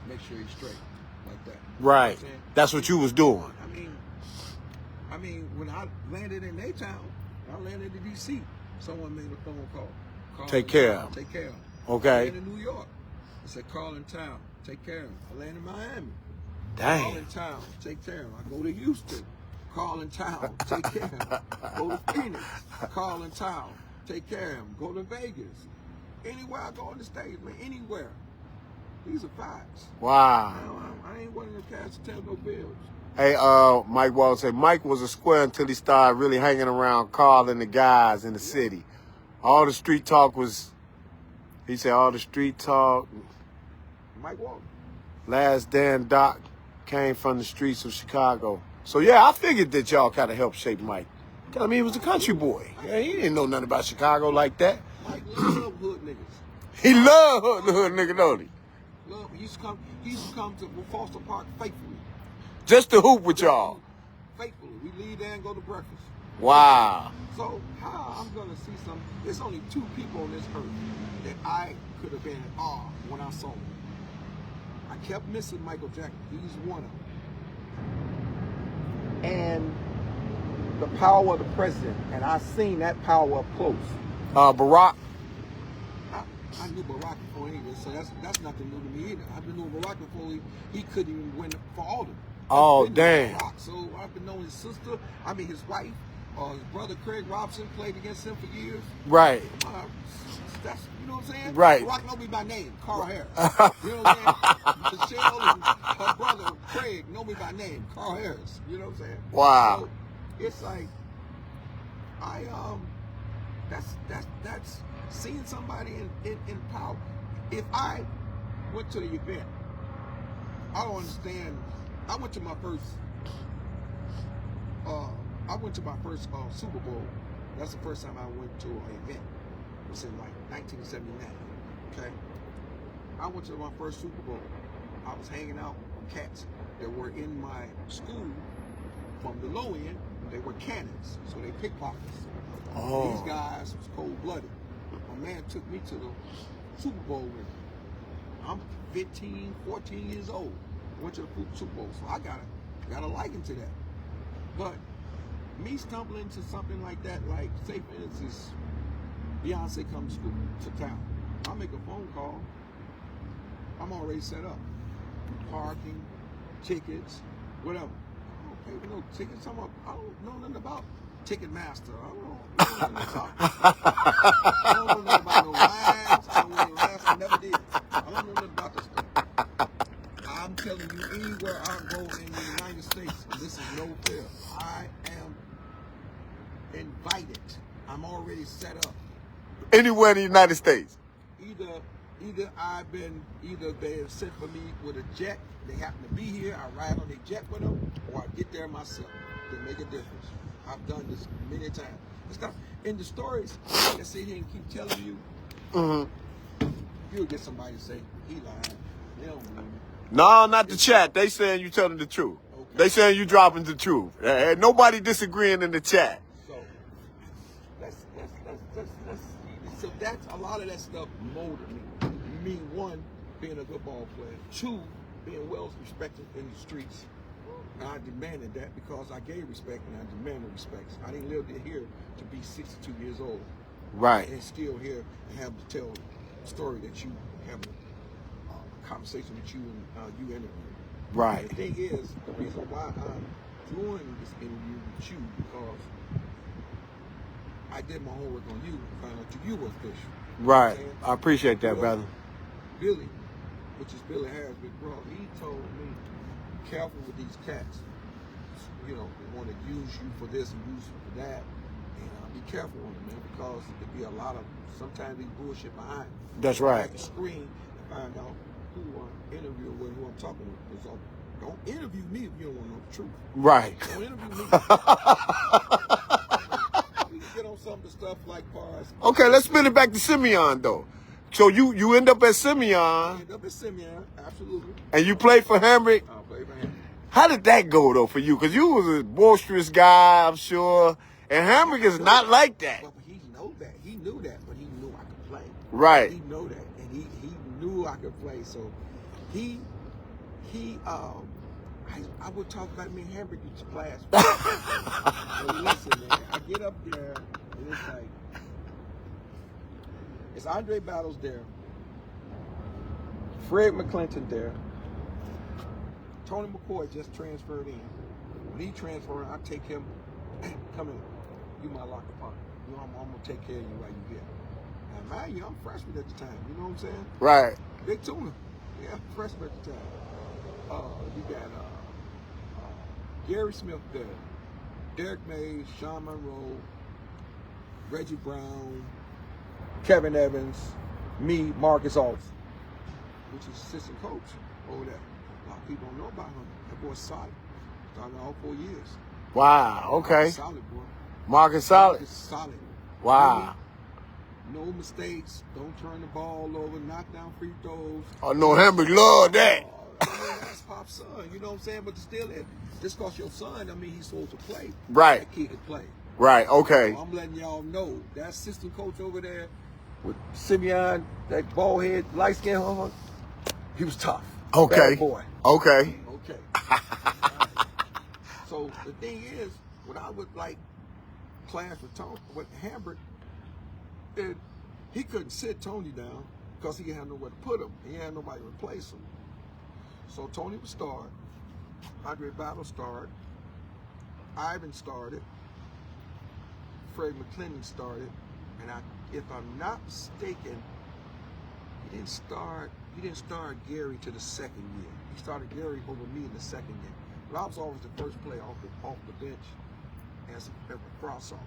Make sure he's straight, like that. Right. You know what That's what you was doing. I mean, when I landed in A-Town, I landed in D.C., someone made a phone call. Take care of him. Take care of him. Okay. I landed in New York. I said, call in town. Take care of him. I landed in Miami. Dang. Call in town. Take care of him. I go to Houston. Call in town. Take care of him. Go to Phoenix. Call in town. Take care of him. Go to Vegas. Anywhere I go in the States, man, anywhere. These are facts. Wow. I ain't one of them cats to tell no bills. Hey, Mike Walls said Mike was a square until he started really hanging around Carl and the guys in the city. All the street talk was, he said all the street talk. Mike Walton. Last Dan Doc came from the streets of Chicago. So yeah, I figured that y'all kind of helped shape Mike. I mean, he was a country boy. Yeah, he didn't know nothing about Chicago like that. Mike loved hood niggas. He loved the hood nigga, don't he? He used to come to Foster Park faithfully. Just to hoop with y'all. Faithfully. We leave there and go to breakfast. Wow. So how I'm gonna see there's only two people on this earth that I could have been in awe when I saw him. I kept missing Michael Jackson. He's one of them. And the power of the president, and I seen that power up close. Barack. I knew Barack before anyway, so that's nothing new to me either. I've been knowing Barack before he couldn't even win for Alden. Oh, damn. So I've been knowing his sister, his wife, his brother Craig Robson played against him for years. Right. That's, you know what I'm saying? Right. Barack know me by name, Carl Harris. You know what I'm saying? Michelle and her brother Craig know me by name, Carl Harris. You know what I'm saying? Wow. So it's like, that's seeing somebody in power. If I went to the event, I don't understand. I went to my first Super Bowl. That's the first time I went to an event. It was in like 1979. Okay, I went to my first Super Bowl. I was hanging out with cats that were in my school from the low end they were cannons, so they pickpockets. Oh. These guys was cold-blooded. My man took me to the Super Bowl with him. I'm 15, 14 years old. Went to the Super Bowl, so I got a liking to that. But me stumbling into something like that, like say for instance, Beyonce comes to town. I make a phone call. I'm already set up. Parking, tickets, whatever. I don't pay for no tickets. I don't know nothing about Ticketmaster. I don't know nothing about. I don't know nothing about no lines. I don't know no lines. I never did. I don't know nothing about this stuff. I'm telling you, anywhere I go in the United States, and this is no fair, I am invited. I'm already set up. Anywhere in the United States. Either they have sent for me with a jet, they happen to be here, I ride on their jet with them, or I get there myself. They make a difference. I've done this many times. It's not, in the stories, I sit here and keep telling you, you'll get somebody to say, he lying. They don't believe me. No, not the chat. They saying you telling the truth. Okay. They saying you dropping the truth. Nobody disagreeing in the chat. So let's see. So that's a lot of that stuff molded me. Me, one, being a good ball player. Two, being well respected in the streets. And I demanded that because I gave respect and I demanded respect. I didn't live here to be 62 years old. Right. And still here and have to tell a story that you have a conversation with you and you interview. Right. The thing is, the reason why I'm doing this interview with you because I did my homework on you and found out you were official. Right. I appreciate that, brother. Billy, which is Billy Harris, Big Bro, he told me, be careful with these cats. You know, they want to use you for this and use you for that. And be careful with them, man, because there be a lot of, sometimes they bullshit behind. That's I right. have to screen and find out who I'm interviewing with, who I'm talking with. So don't interview me if you don't want to know the truth. Right. Don't interview me. We can get on some of the stuff like bars. Okay, let's spin it back to Simeon, though. So you end up at Simeon. End up at Simeon, absolutely. And you played for Hamrick. I'll play for him. How did that go, though, for you? Because you was a boisterous guy, I'm sure. And Hamrick is not like that. But he know that. He knew that, but he knew I could play. Right. He know that, and he knew I could play. So I would talk about me and Hamrick used to class. But listen, man, I get up there, and it's like, it's Andre Battles there, Fred McClinton there, Tony McCoy just transferred in. When he transferred, I take him, come in, you my locker partner. You know, I'm gonna take care of you while you here. And mind you, I'm freshman at the time. You know what I'm saying? Right. Big tuna. Yeah, freshman at the time. You got Gary Smith there, Derek Mays, Sean Monroe, Reggie Brown, Kevin Evans, me, Marcus Alton, which is assistant coach over there. A lot of people don't know about him. That boy's solid. Started all 4 years. Wow, okay. Solid, boy. Marcus Solid. Marcus solid. Wow. No mistakes. Don't turn the ball over. Knock down free throws. Oh, no, Hamrick love that. I mean, that's Pop's son. You know what I'm saying? But still, just because your son, I mean, he's supposed to play. Right. That kid can play. Right, okay. So I'm letting y'all know that assistant coach over there with Simeon, that bald head, light skin, he was tough. Okay. Bad boy. Okay. Okay. Right. So the thing is, when I would like class with Tony, with Hamrick, he couldn't sit Tony down because he had nowhere to put him. He had nobody to replace him. So Tony would start, Andre Battle started, Ivan started, Fred McClinton started, and if I'm not mistaken, he didn't start Gary to the second year. He started Gary over me in the second year. But I was always the first player off the bench as a cross-off.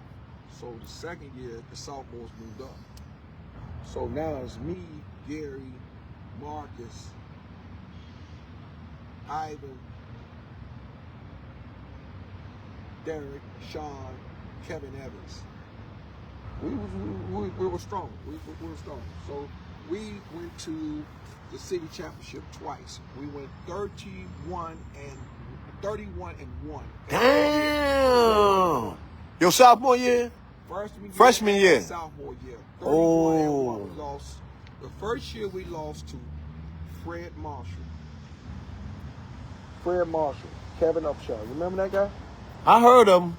So the second year, the sophomores moved up. So now it's me, Gary, Marcus, Ivan, Derek, Sean, Kevin Evans. We were strong. We were strong. So we went to the city championship twice. We went 31 and 31-1. Damn. Your sophomore year? Freshman year. Sophomore year. 31-1. Oh. We lost. The first year we lost to Fred Marshall. Kevin Upshaw. Remember that guy? I heard him. Bad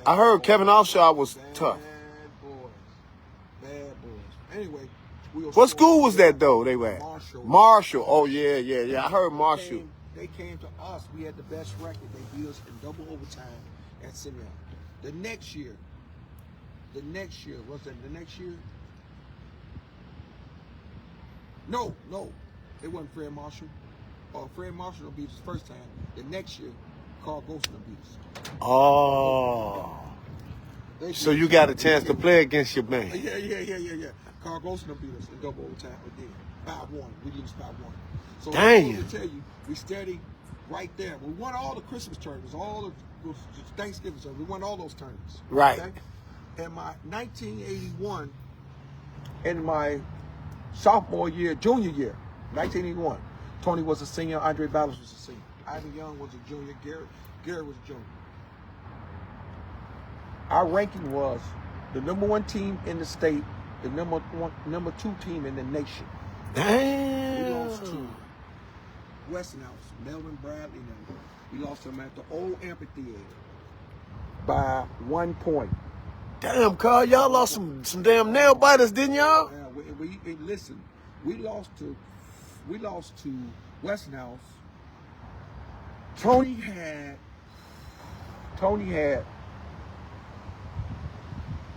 I heard boys. Kevin Offshaw was Bad tough. Bad boys. Anyway, we were What scoring school was that though? They were at Marshall. Oh yeah. I heard Marshall. They came to us. We had the best record. They beat us in double overtime at Simeon. The next year, was that the next year? No, it wasn't Fred Marshall. Fred Marshall beat us first time. The next year, Carl Ghostner beat us. Oh. So you got a chance to play against your man. Yeah. Carl Ghostner beat us in double overtime again. 5-1. We lose 5-1. So Damn. I tell you, we steady right there. We won all the Christmas tournaments, all the Thanksgiving tournaments. We won all those tournaments. Right. Okay? In my 1981, in my sophomore year, junior year, 1981, Tony was a senior, Andre Ballas was a senior. Ivan Young was a junior, Gary was a junior. Our ranking was the #1 team in the state, the number 2 team in the nation. Damn. We lost to Westinghouse, Melvin Bradley. We lost to them at the old amphitheater by 1 point. Damn, Carl, y'all lost some damn nail biters, didn't y'all? Yeah, listen, we lost to Westinghouse. Tony had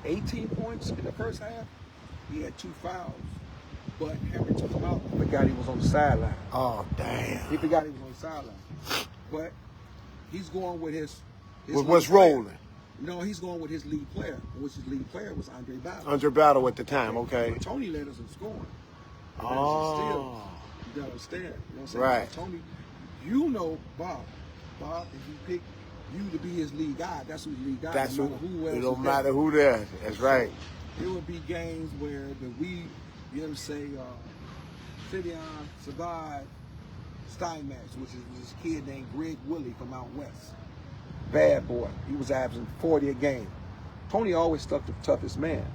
18 points in the first half. He had 2 fouls, but Henry took him out. He forgot he was on the sideline. Oh, damn. He forgot he was on the sideline. But he's going with his With what's rolling? No, he's going with his lead player, which his lead player was Andre Battle. Under battle at the time, okay. But Tony led us in scoring. Oh. You gotta understand. You know what I'm saying? Right. Tony, you know Bob. Bob, if he picked you to be his lead guy, that's who's lead guy. That's no who. matter who else It is don't there. matter who there. That's right. There would be games where you ever say, Fidion survived Steinmetz, which is this kid named Greg Willie from out west. Bad boy. He was averaging 40 a game. Tony always stuck the toughest man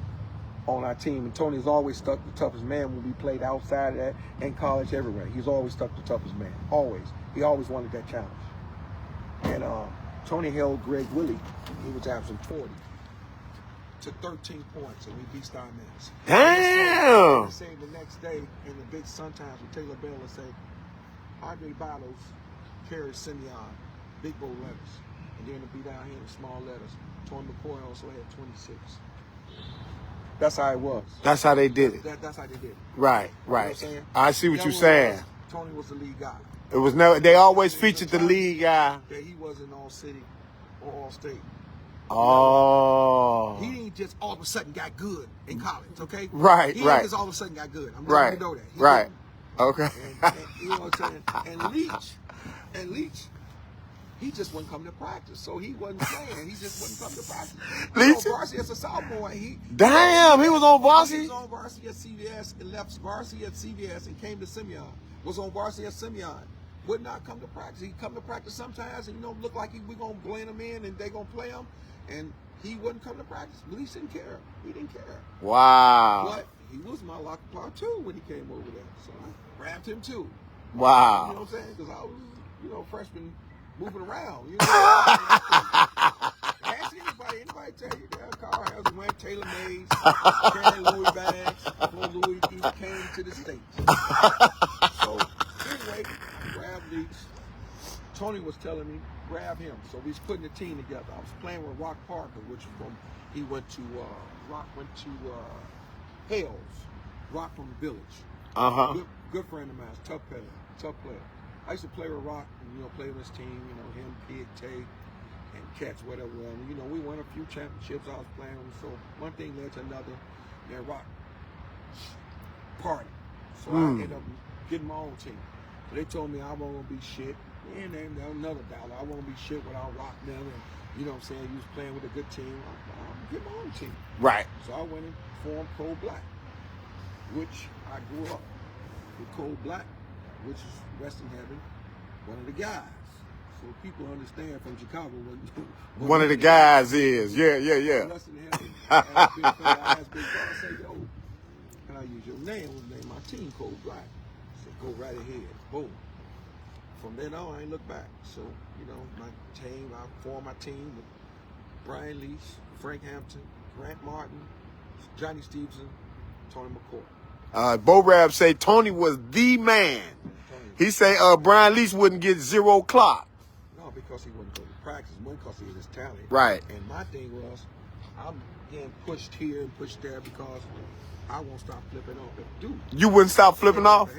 on our team, and Tony's always stuck the toughest man when we played outside of that, in college, everywhere. He's always stuck the toughest man. Always. He always wanted that challenge. And Tony held Greg Willie. He was averaging 40 to 13 points, and we beat Steinmetz. Damn. They say the next day in the Big Sun Times with Taylor Bell, they say Andre Battles carried Simeon, big bold letters. And then to be down here in small letters, Tony McCoy also had 26. That's how it was. That's how they did it. That's how they did it. Right. You know what I'm saying? I see what Never you're saying. Tony was the lead guy. It was never. They always featured the lead guy. That he wasn't all city or all state. Oh. He didn't just all of a sudden got good in college, okay? Right, He right. didn't just all of a sudden got good. I'm letting Right. you know that. He Right. didn't. Okay. And you know what I'm saying? And Leach, he just wasn't coming to practice, so he wasn't playing. He just wasn't coming to practice. He was Leach? on varsity as a sophomore. Damn, he was on varsity? He was on varsity at CVS and left varsity at CVS and came to Simeon. Was on varsity at Simeon. Would not come to practice. He'd come to practice sometimes and, look like we're going to blend him in and they're going to play him. And he wouldn't come to practice. But he didn't care. He didn't care. Wow. But he was my locker player too when he came over there. So I grabbed him too. Wow. You know what I'm saying? Because I was, freshman moving around. Ask anybody tell you that Carl Harris went Taylor Mays, carrying Louis bags before Louis even came to the States. So anyway, grab Leach. Tony was telling me, grab him. So we was putting the team together. I was playing with Rock Parker, which was he went to Hales. Rock from the Village. Uh-huh. Good friend of mine, tough player. I used to play with Rock and, play with his team, him, Pig, Tay, and Cats, whatever. And, we won a few championships. I was playing with him. So one thing led to another. And Rock party. So I ended up getting my own team. So they told me I wasn't going to be shit. And then another dollar. I won't be shit without Rock them. And, you know what I'm saying? You was playing with a good team. I'll get my own team. Right. So I went and formed Cold Black, which I grew up with Cold Black, which is rest in heaven, one of the guys. So people understand from Chicago what One of the guys is. Yeah. Wrestling has been fella. I asked Big Boss, I say, yo, can I use your name? What's the name? My team code Black. I said, go right ahead. Boom. From then on, I ain't look back. So, you know, my team, I formed my team with Brian Leach, Frank Hampton, Grant Martin, Johnny Stevenson, Tony McCoy. Bo Rab say Tony was the man. He say Brian Leach wouldn't get 0 o'clock. No, because he wouldn't go to practice. One, because he had his talent. Right. And my thing was, I'm getting pushed here and pushed there because I won't stop flipping off. Dude, You wouldn't stop flipping off?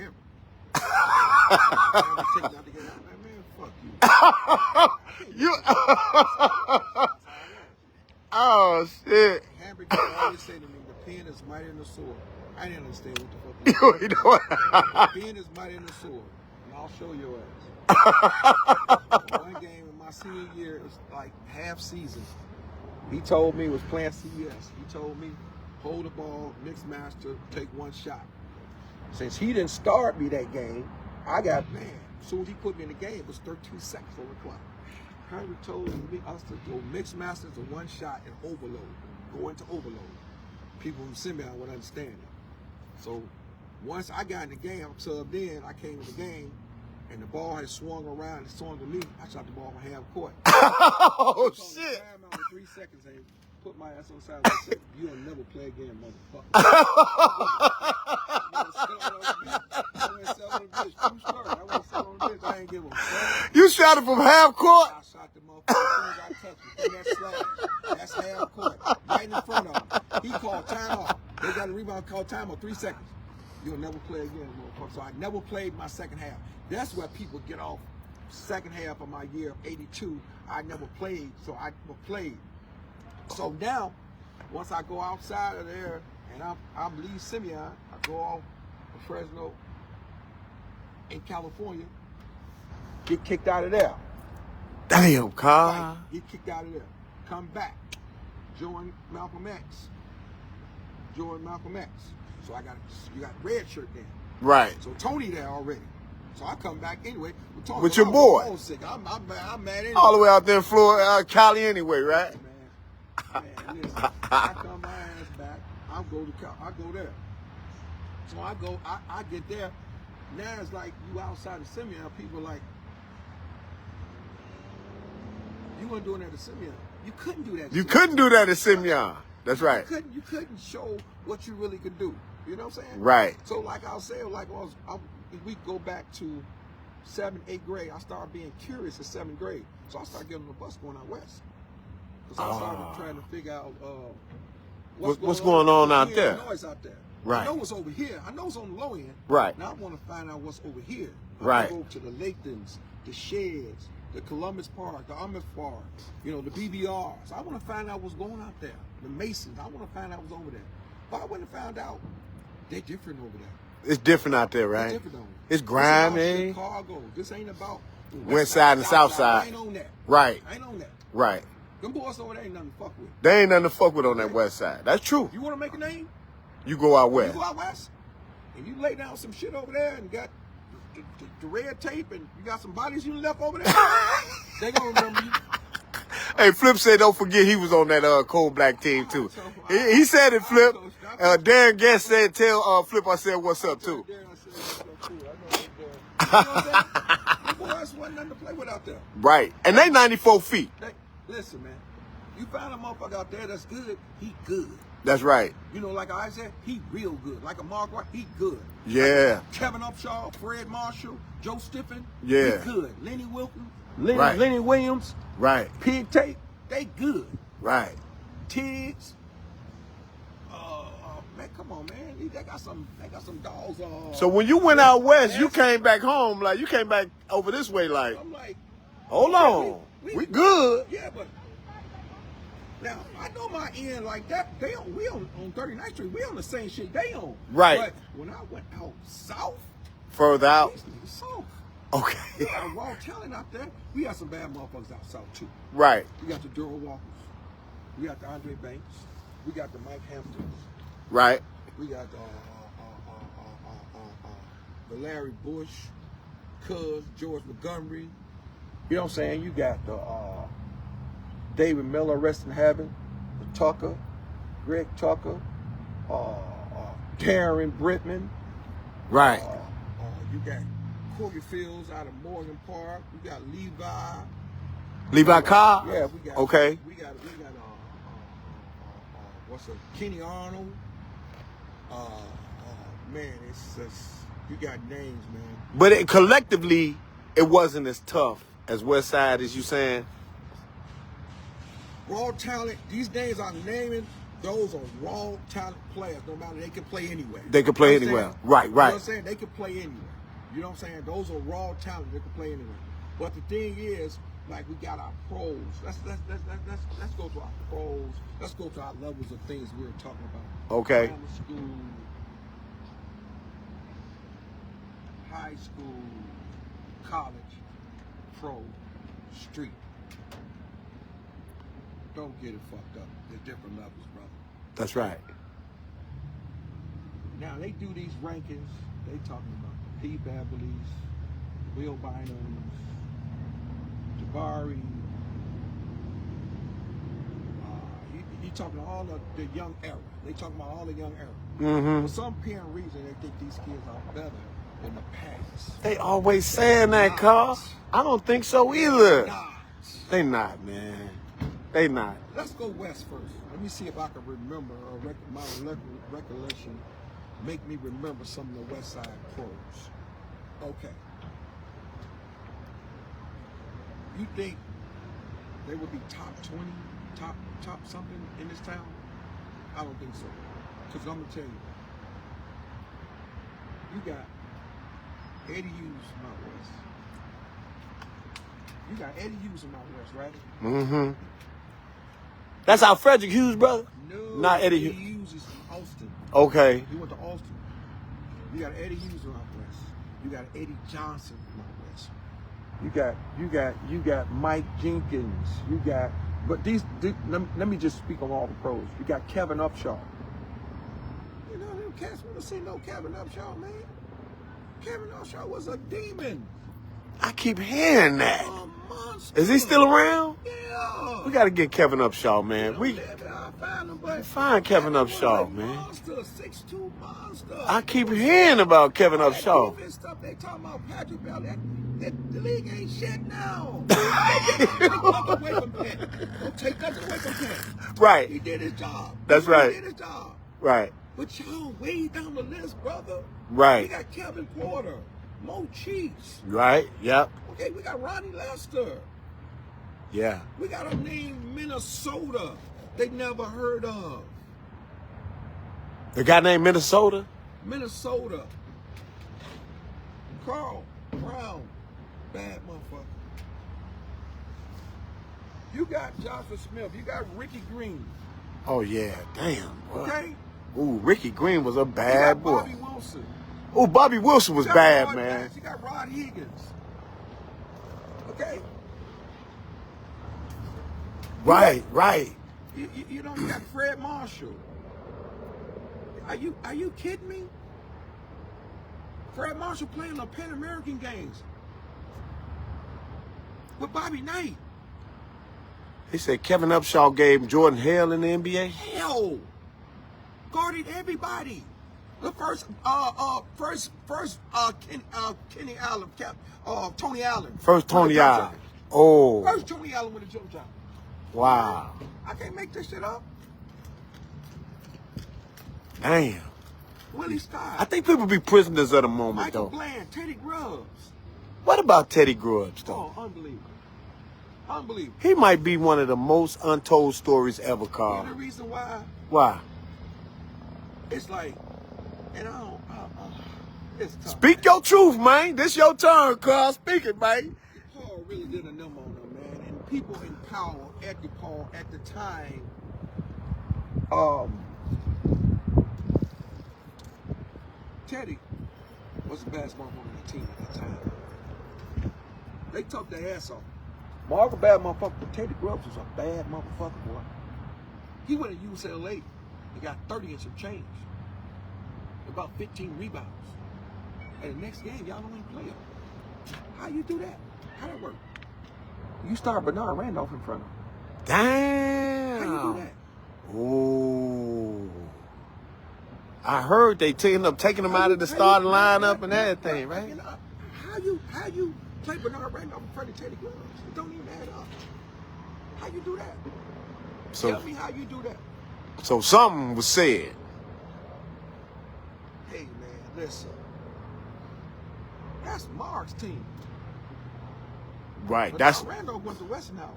You. Oh shit. Hamburger always say to me, the pen is mightier than the sword. I didn't understand what the fuck You know. the pen is mightier than the sword. And I'll show your ass. One game in my senior year, it was like half season. He told me, it was playing CES. He told me, hold the ball, mixed master, take one shot. Since he didn't start me that game, I got, man, as soon as he put me in the game, it was 13 seconds on the clock. Henry told me us to go mixed masters to one shot and overload. Go into overload. People from Simeon would understand it. So once I got in the game, I'm subbed in, I came in the game, and the ball had swung around and swung to me. I shot the ball from half court. Oh shit. Out in 3 seconds and put my ass on the side and said, you'll never play again, motherfucker. I ain't give a fuck. You shot it from half court? I shot the motherfucker as soon as I touched it. Through that slash. That's half court. Right in front of him. He called timeout. They got a rebound called timeout, 3 seconds. You'll never play again, motherfucker. So I never played my second half. That's where people get off. Second half of my year of 82, I never played, so I never played. So now, once I go outside of there, and I'm Lee Simeon, I go off to Fresno in California, get kicked out of there. Damn, Carl. Right, get kicked out of there. Come back, join Malcolm X. So you got red shirt then. Right. So Tony there already. So I come back anyway. Tony, with your boy. I'm mad anyway. All the way out there in Florida, Cali anyway, right? Man, listen. I come my ass back. I go there. So I get there. Now it's like you outside of Simeon. People like, you weren't doing that at Simeon. You couldn't do that. You couldn't do that at Simeon. That's right. You couldn't show what you really could do. You know what I'm saying? Right. So like I was saying, if we go back to 7th, 8th grade, I started being curious in 7th grade. So I started getting on the bus going out west. Because I started trying to figure out what's going on out there. Noise out there. Right. I know what's over here. I know it's on the low end. Right. Now I want to find out what's over here. Right. I go to the Latons, the Sheds, the Columbus Park, the Amish Park, the BBRs. I want to find out what's going out there. The Masons. I want to find out what's over there. But I wouldn't have found out they're different over there. It's different out there, right? It's different over there. It's grimy. Chicago. This ain't about West side and south side. I ain't on that. Right. I ain't on that. Right. Them boys over there ain't nothing to fuck with. They ain't nothing to fuck with on that west side. That's true. You want to make a name? You go out You west. go out west, and you lay down some shit over there and got the red tape, and you got some bodies you left over there. They gonna remember you. Hey, Flip said don't forget he was on that cold black team too. He said it, Flip. Darren Guest said tell Flip I said what's up too. The boys wasn't nothing to play with out there. Right. And they 94 feet. Listen, man. You find a motherfucker out there that's good, he good. That's right. Like I said, he real good. Like a Mark White, he good. Yeah. Like Kevin Upshaw, Fred Marshall, Joe Stiffen, yeah. he good. Lenny Wilkins, Right. Lenny Williams, right. Pig Tape, they good. Right. Tiggs, man, come on, man. They got some dogs. So when you went out west, you came back home, like you came back over this way, like, I'm like, hold on, we good. Yeah, but now I know my end like that. We on 39th Street. We on the same shit they on. Right. But when I went out south, further out. South. Okay. We got raw talent out there. We got some bad motherfuckers out south too. Right. We got the Durrell Walkers. We got the Andre Banks. We got the Mike Hamptons. Right. We got the Larry Bush, Cuz, George Montgomery, You know what I'm saying? You got the David Miller, rest in heaven, the Tucker, Greg Tucker, Darren Brittman. Right. You got Corey Fields out of Morgan Park. You got Levi Carr? Yeah, we got. Okay. We got what's up? Kenny Arnold. Man, it's just, you got names, man. But collectively, it wasn't as tough as West Side, as you saying. Raw talent. These names I'm naming, those are raw talent players. No matter, they can play anywhere. They can play You know what I'm anywhere. saying? Right. You know what I'm saying? They can play anywhere. You know what I'm saying? Those are raw talent. They can play anywhere. But the thing is, like, we got our pros. Let's go to our pros. Let's go to our levels of things we were talking about. Okay. Grammar school, high school, college, pro, street. Don't get it fucked up. There's different levels, brother. That's right. Now they do these rankings. They talking about the P. Beverleys, Will Bynums, Jabari. You talking all of the young era. They talking about all the young era. Mm-hmm. For some apparent reason, they think these kids are better than the past. They always saying that, Carl. I don't think so either. Nah. They not, man. They not. Let's go west first. Let me see if I can remember or my recollection make me remember some of the West Side pros. Okay. You think they would be top 20, top something in this town? I don't think so. Because I'm going to tell you. You got Eddie Hughes in Mount West. You got Eddie Hughes in Mount West, right? Mm-hmm. That's our Frederick Hughes, brother? No. Not Eddie Eddie Hughes. Hughes is from Austin. Okay. He went to Austin. You got Eddie Hughes in Mount West. You got Eddie Johnson in Mount West. You got Mike Jenkins. You got, but these let me just speak on all the pros. You got Kevin Upshaw. You know them cats want to see no Kevin Upshaw, man. Kevin Upshaw was a demon. I keep hearing that. A monster. Is he still around? Yeah. We got to get Kevin Upshaw, man. Find Kevin Upshaw, man. Monster, 6'2" monster. I keep hearing about Kevin Upshaw. Stuff they talking about Patrick Bell. The league ain't shit now. Don't take nothing away from Penn. Right. He did his job. That's right. He did his job. Right. But y'all way down the list, brother. Right. We got Kevin Porter, Mo Cheeks. Right. Yep. Okay, we got Ronnie Lester. Yeah. We got a name Minnesota they never heard of. The guy named Minnesota? Minnesota. Carl Brown. Bad motherfucker. You got Joshua Smith. You got Ricky Green. Oh, yeah. Damn. Boy. Okay? Ooh, Ricky Green was a You bad got boy. Bobby Wilson. Ooh, Bobby Wilson was You got bad, Rod man. Bass. You got Rod Higgins. Okay? Right, right. You know, you got Fred Marshall. Are you kidding me? Fred Marshall playing the Pan American games with Bobby Knight. He said Kevin Upshaw gave Jordan hell in the NBA. Hell, guarded everybody. The first Kenny Allen, Tony Allen. First Tony Allen. Oh. First Tony Allen with a jump shot. Wow. I can't make this shit up. Damn. Willie Scott. I think people be prisoners of the moment, Michael though. Bland, Teddy Grubbs. What about Teddy Grubbs, though? Oh, unbelievable. Unbelievable. He might be one of the most untold stories ever, You Carl. know the reason why? Why? It's like, and I don't, it's tough. Speak your truth, man. This your turn, Carl. Speak it, man. Paul really did a number on them, man. And people in power at DePaul at the time, Teddy was the best motherfucker on the team at that time. They took their ass off. Mark a bad motherfucker, but Teddy Grubbs was a bad motherfucker, boy. He went to UCLA and got 30 and some change. About 15 rebounds. And the next game, y'all don't even play him. How you do that? How that work? You start Bernard Randolph in front of him. Damn. How you do that? Oh. I heard they taking him out of the starting lineup and everything, right? How you play Bernard Randolph in front of Teddy Grubs? It don't even add up. How you do that? Tell me how you do that. So something was said. Hey man, listen. That's Mark's team. Right. But That's Randolph went to Westinghouse.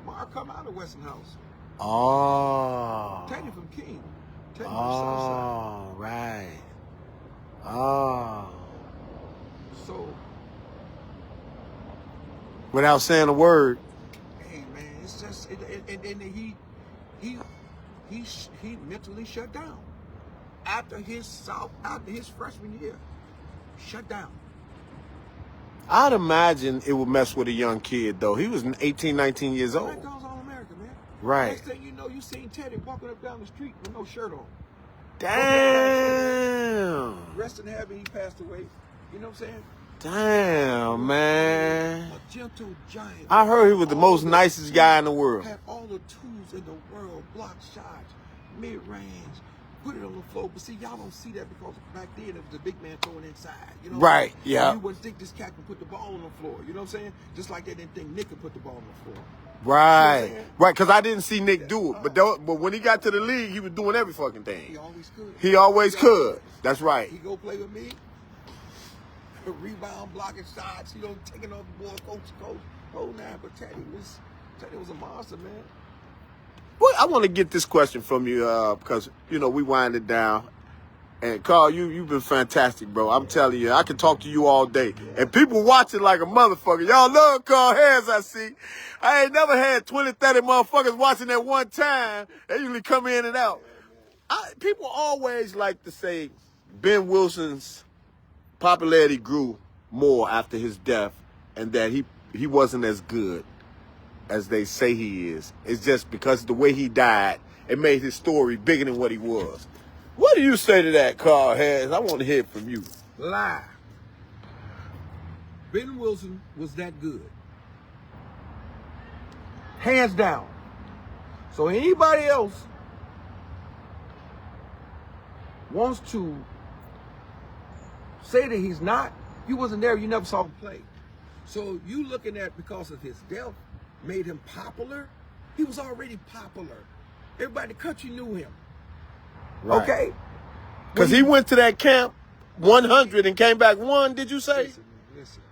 Mark come out of Westinghouse. Oh. Teddy from King. Teddy from Southside. Oh, right. Oh. So without saying a word. hey man, it's just and he mentally shut down after his freshman year. Shut down. I'd imagine it would mess with a young kid though. He was 18, 19 years old. That goes All-American, man. Right. Next thing you know, you seen Teddy walking up down the street with no shirt on. Damn. Rest in heaven, he passed away. You know what I'm saying? Damn, man. A gentle giant. I heard he was the most nicest guy in the world. Had all the tools in the world, block shots, mid-range, put it on the floor. But see, y'all don't see that because back then it was the big man throwing inside. You know what Right, I mean? yeah. You wouldn't think this cat can put the ball on the floor. You know what I'm saying? Just like they didn't think Nick could put the ball on the floor. Right, you know right, because I didn't see Nick do it. But when he got to the league, he was doing every fucking thing. He always could. He always could. That's right. He go play with me. Rebound, blocking shots, you know, taking off the ball, coach. Oh, nah, but Teddy was a monster, man. Well, I want to get this question from you because, you know, we wind it down. And, Carl, you've been fantastic, bro. I'm telling you, I can talk to you all day. And people watching like a motherfucker. Y'all love Carl Harris, I see. I ain't never had 20, 30 motherfuckers watching at one time. They usually come in and out. People always like to say Ben Wilson's popularity grew more after his death and that he wasn't as good as they say he is. It's just because the way he died, it made his story bigger than what he was. What do you say to that, Carl Harris? I want to hear from you. Lie. Ben Wilson was that good. Hands down. So anybody else wants to say that he's not, you wasn't there, you never saw him play. So you looking at because of his death made him popular? He was already popular. Everybody in the country knew him. Right. Okay? Because he went to that camp 100 and came back one, did you say? Listen.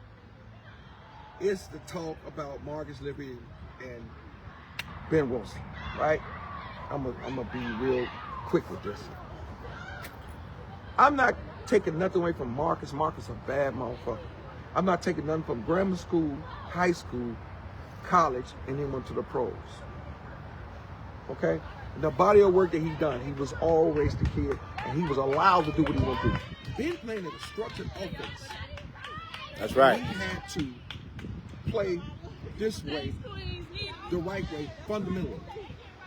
It's the talk about Marcus Liberty and Ben Wilson, right? I'm gonna be real quick with this. I'm not taking nothing away from Marcus. Marcus a bad motherfucker. I'm not taking nothing from grammar school, high school, college, and then went to the pros. Okay? The body of work that he done, he was always the kid, and he was allowed to do what he wanted to do. Ben playing in a structured offense. That's right. He had to play this way, the right way, fundamentally.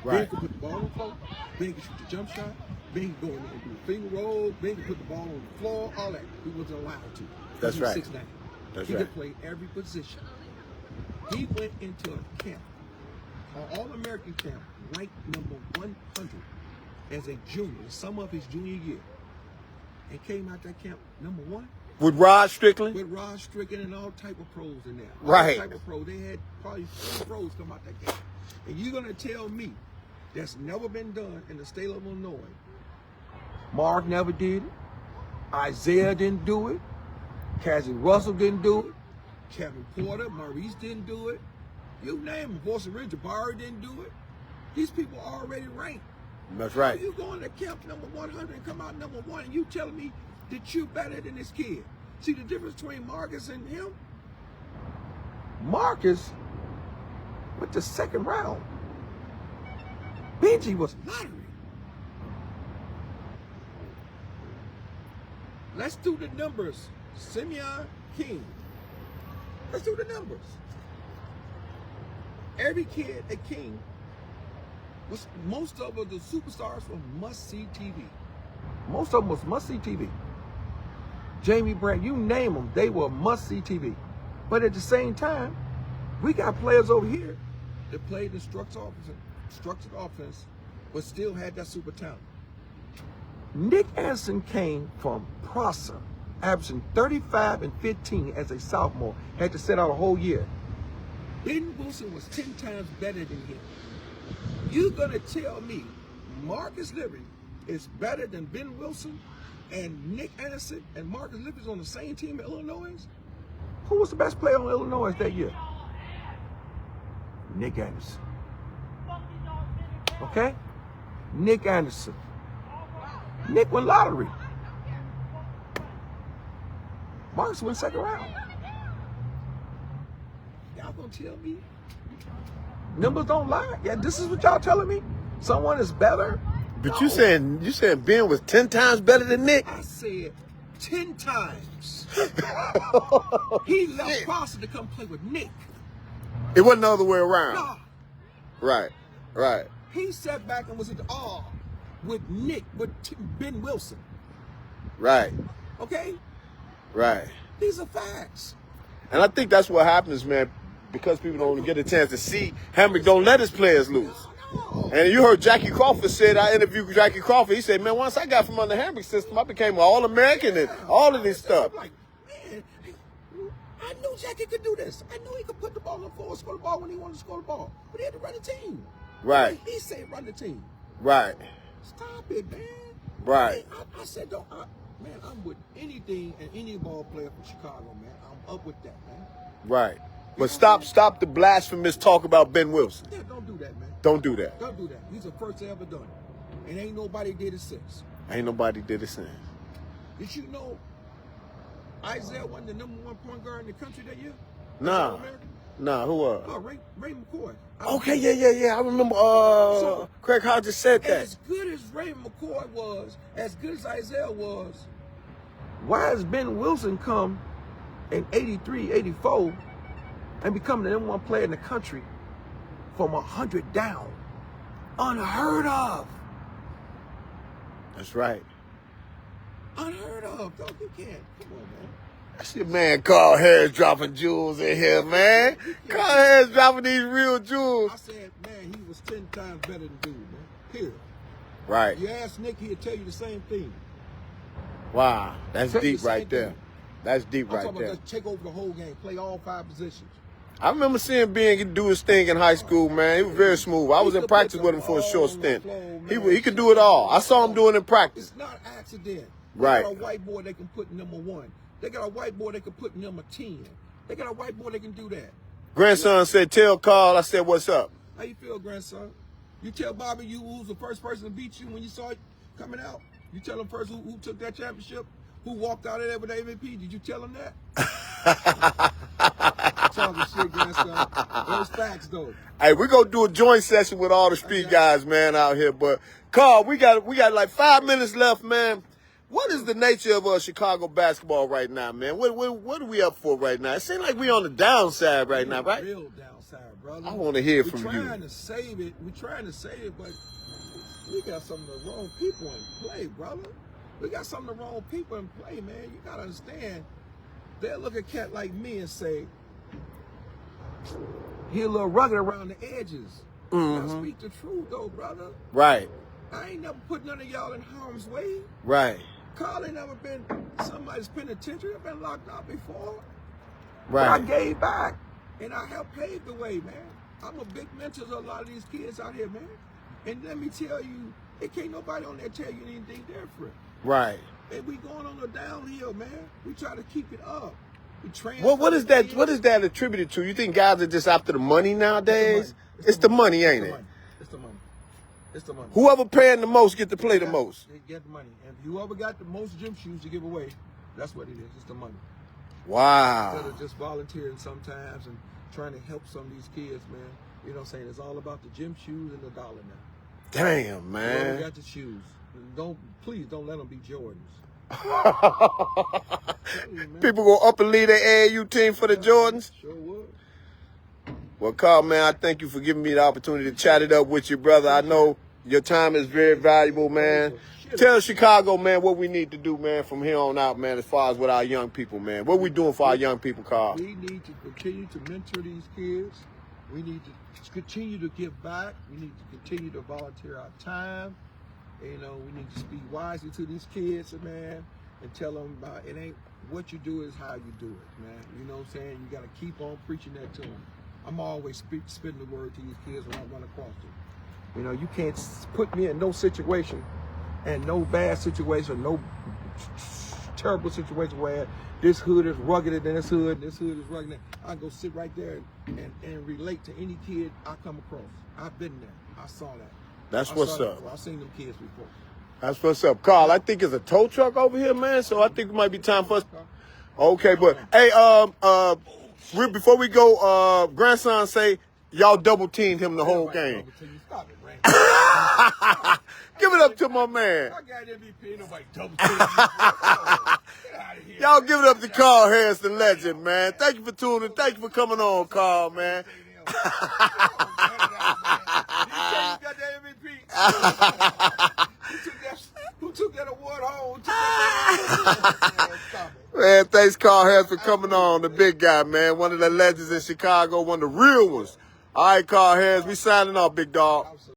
Right. Ben could put the ball on the floor. Ben could shoot the jump shot. Ben could go in and do a finger roll. Ben could put the ball on the floor. All that. He wasn't allowed to. That's right. 6'9". That's he right. could play every position. He went into a camp, an All-American camp, ranked number 100 as a junior, some of his junior year, and came out that camp number 1. With Rod Strickland? With Rod Strickland and all type of pros in there. Right. All type of pros. They had probably 4 pros come out that camp. And you're going to tell me that's never been done in the state of Illinois. Mark never did it. Isaiah didn't do it. Cassie Russell didn't do it. Kevin Porter, Maurice didn't do it. You name them. Horse Ridge, Jabari didn't do it. These people are already ranked. That's right. You going to camp number 100 and come out number 1 and you telling me that you better than this kid. See the difference between Marcus and him? Marcus went to 2nd round. Benji was lottery. Let's do the numbers. Simeon King. Let's do the numbers. Every kid at King was, most of them, the superstars were must-see TV. Most of them was must-see TV. Jamie Brand, you name them, they were must-see TV. But at the same time, We got players over here that played in structured offense, but still had that super talent. Nick Anderson came from Prosser, averaging 35 and 15 as a sophomore, had to sit out a whole year. Ben Wilson was 10 times better than him. You're gonna tell me Marcus Liberty is better than Ben Wilson and Nick Anderson and Marcus Liberty's on the same team at Illinois? Who was the best player on Illinois that year? Nick Anderson. Okay? Nick Anderson. Nick won lottery. Marcus went second round. Y'all gonna tell me numbers don't lie? Yeah, this is what y'all telling me? Someone is better? But No. you saying Ben was 10 times better than Nick? I said 10 times. He left Prosser to come play with Nick. It wasn't the other way around. Nah. Right, right. He sat back and was at all with Nick, with Ben Wilson. Right, Okay? right. These are facts. And I think that's what happens, man, because people don't get a chance to see. Hamrick don't let his players loose. No. And you heard Jackie Crawford said, I interviewed Jackie Crawford. He said, man, once I got from under Hamrick's system, I became an All-American and all of this stuff. I'm like, man, I knew Jackie could do this. I knew he could put the ball on the floor, score the ball when he wanted to score the ball. But he had to run the team. Right. He said run the team. Right, Stop it, man. right. Man, I said, man, I'm with anything and any ball player from Chicago, man. I'm up with that, man. Right. But stop the blasphemous talk about Ben Wilson. Yeah, don't do that, man. Don't do that. Don't do that. He's the first to ever done it. And ain't nobody did it since. Ain't nobody did it since. Did you know Isaiah wasn't the #1 point guard in the country that year? Nah. American? Nah, who was? Oh, Ray McCoy. Okay, yeah. I remember Craig Hodges said that. As good as Ray McCoy was, as good as Isaiah was, why has Ben Wilson come in 83, 84 and become the #1 player in the country from 100 down? Unheard of. That's right. Unheard of. Dog, you can't. Come on, man. That's your man Carl Harris dropping jewels in here, man. Carl Harris dropping these real jewels. I said, man, he was 10 times better than dude, man. Period. Right. You ask Nick, he'll tell you the same thing. Wow. That's Tell you deep the right same there. thing. That's deep I'm right talking there. about just take over the whole game, play all 5 positions. I remember seeing Ben do his thing in high school, man. He was very smooth. I was in practice with him for a short stint. He could do it all. I saw him doing it in practice. It's not an accident. Right. They got a whiteboard they can put #1. They got a whiteboard they can put #10. They got a whiteboard they can do that. Grandson said, tell Carl. I said, what's up? How you feel, grandson? You tell Bobby you was the first person to beat you when you saw it coming out? You tell him first who took that championship? Who walked out of there with the MVP? Did you tell him that? Talking shit, grandson. Those facts, though. Hey, we're going to do a joint session with all the street guys, man, out here. But, Carl, we got like 5 minutes left, man. What is the nature of Chicago basketball right now, man? What are we up for right now? It seems like we on the downside right now, right? Real downside, brother. I want to hear from We're you. trying to save it. We're trying to save it, but we got some of the wrong people in play, brother. We got some of the wrong people in play, man. You got to understand. They'll look at a cat like me and say, he a little rugged around the edges. Mm-hmm. Now speak the truth, though, brother. Right, I ain't never put none of y'all in harm's way. right, Carl ain't never been somebody's penitentiary. I've been locked out before. right. But I gave back, and I helped pave the way, man. I'm a big mentor to a lot of these kids out here, man. And let me tell you, it can't nobody on there tell you anything different. Right. And we going on the downhill, man. We try to keep it up. We train. What is that? What is that attributed to? You think guys are just after the money nowadays? It's the money, ain't it? It's the money. It's the money. Whoever paying the most get to play the most. They get the money. And whoever got the most gym shoes to give away, that's what it is. It's the money. Wow. Instead of just volunteering sometimes and trying to help some of these kids, man. You know what I'm saying? It's all about the gym shoes and the dollar now. Damn, Whoever man. got the shoes. Please don't let them be Jordans. People go up and lead their AAU team for the Jordans. Sure would. Well, Carl, man, I thank you for giving me the opportunity to chat it up with you, brother. I know Your time is very valuable, man. Tell Chicago, man, what we need to do, man, from here on out, man, as far as with our young people, man. What we doing for our young people, Carl? We need to continue to mentor these kids. We need to continue to give back. We need to continue to volunteer our time. You know, we need to speak wisely to these kids, man, and tell them about it ain't what you do is how you do it, man. You know what I'm saying? You got to keep on preaching that to them. I'm always spitting the word to these kids when I run across them. You know, you can't put me in no situation and no bad situation, no terrible situation where this hood is rugged than this hood is rugged. I go sit right there and relate to any kid I come across. I've been there. I saw that. That's what's up. I've seen them kids before. That's what's up. Carl, I think it's a tow truck over here, man, so I think it might be time for us. Okay, but, hey, before we go, grandson say y'all double-teamed him the whole game. Stop it, Ray. Give it up to my man. I got MVP, nobody double team. Get out of here. Y'all give it up to Carl Harris, the legend, man. Thank you for tuning in. Thank you for coming on, Carl, man. You got that MVP. Who took that award home? Man, thanks, Carl Harris, for coming on. The big guy, man. One of the legends in Chicago, one of the real ones. All right, Carl Harris, we signing off, big dog.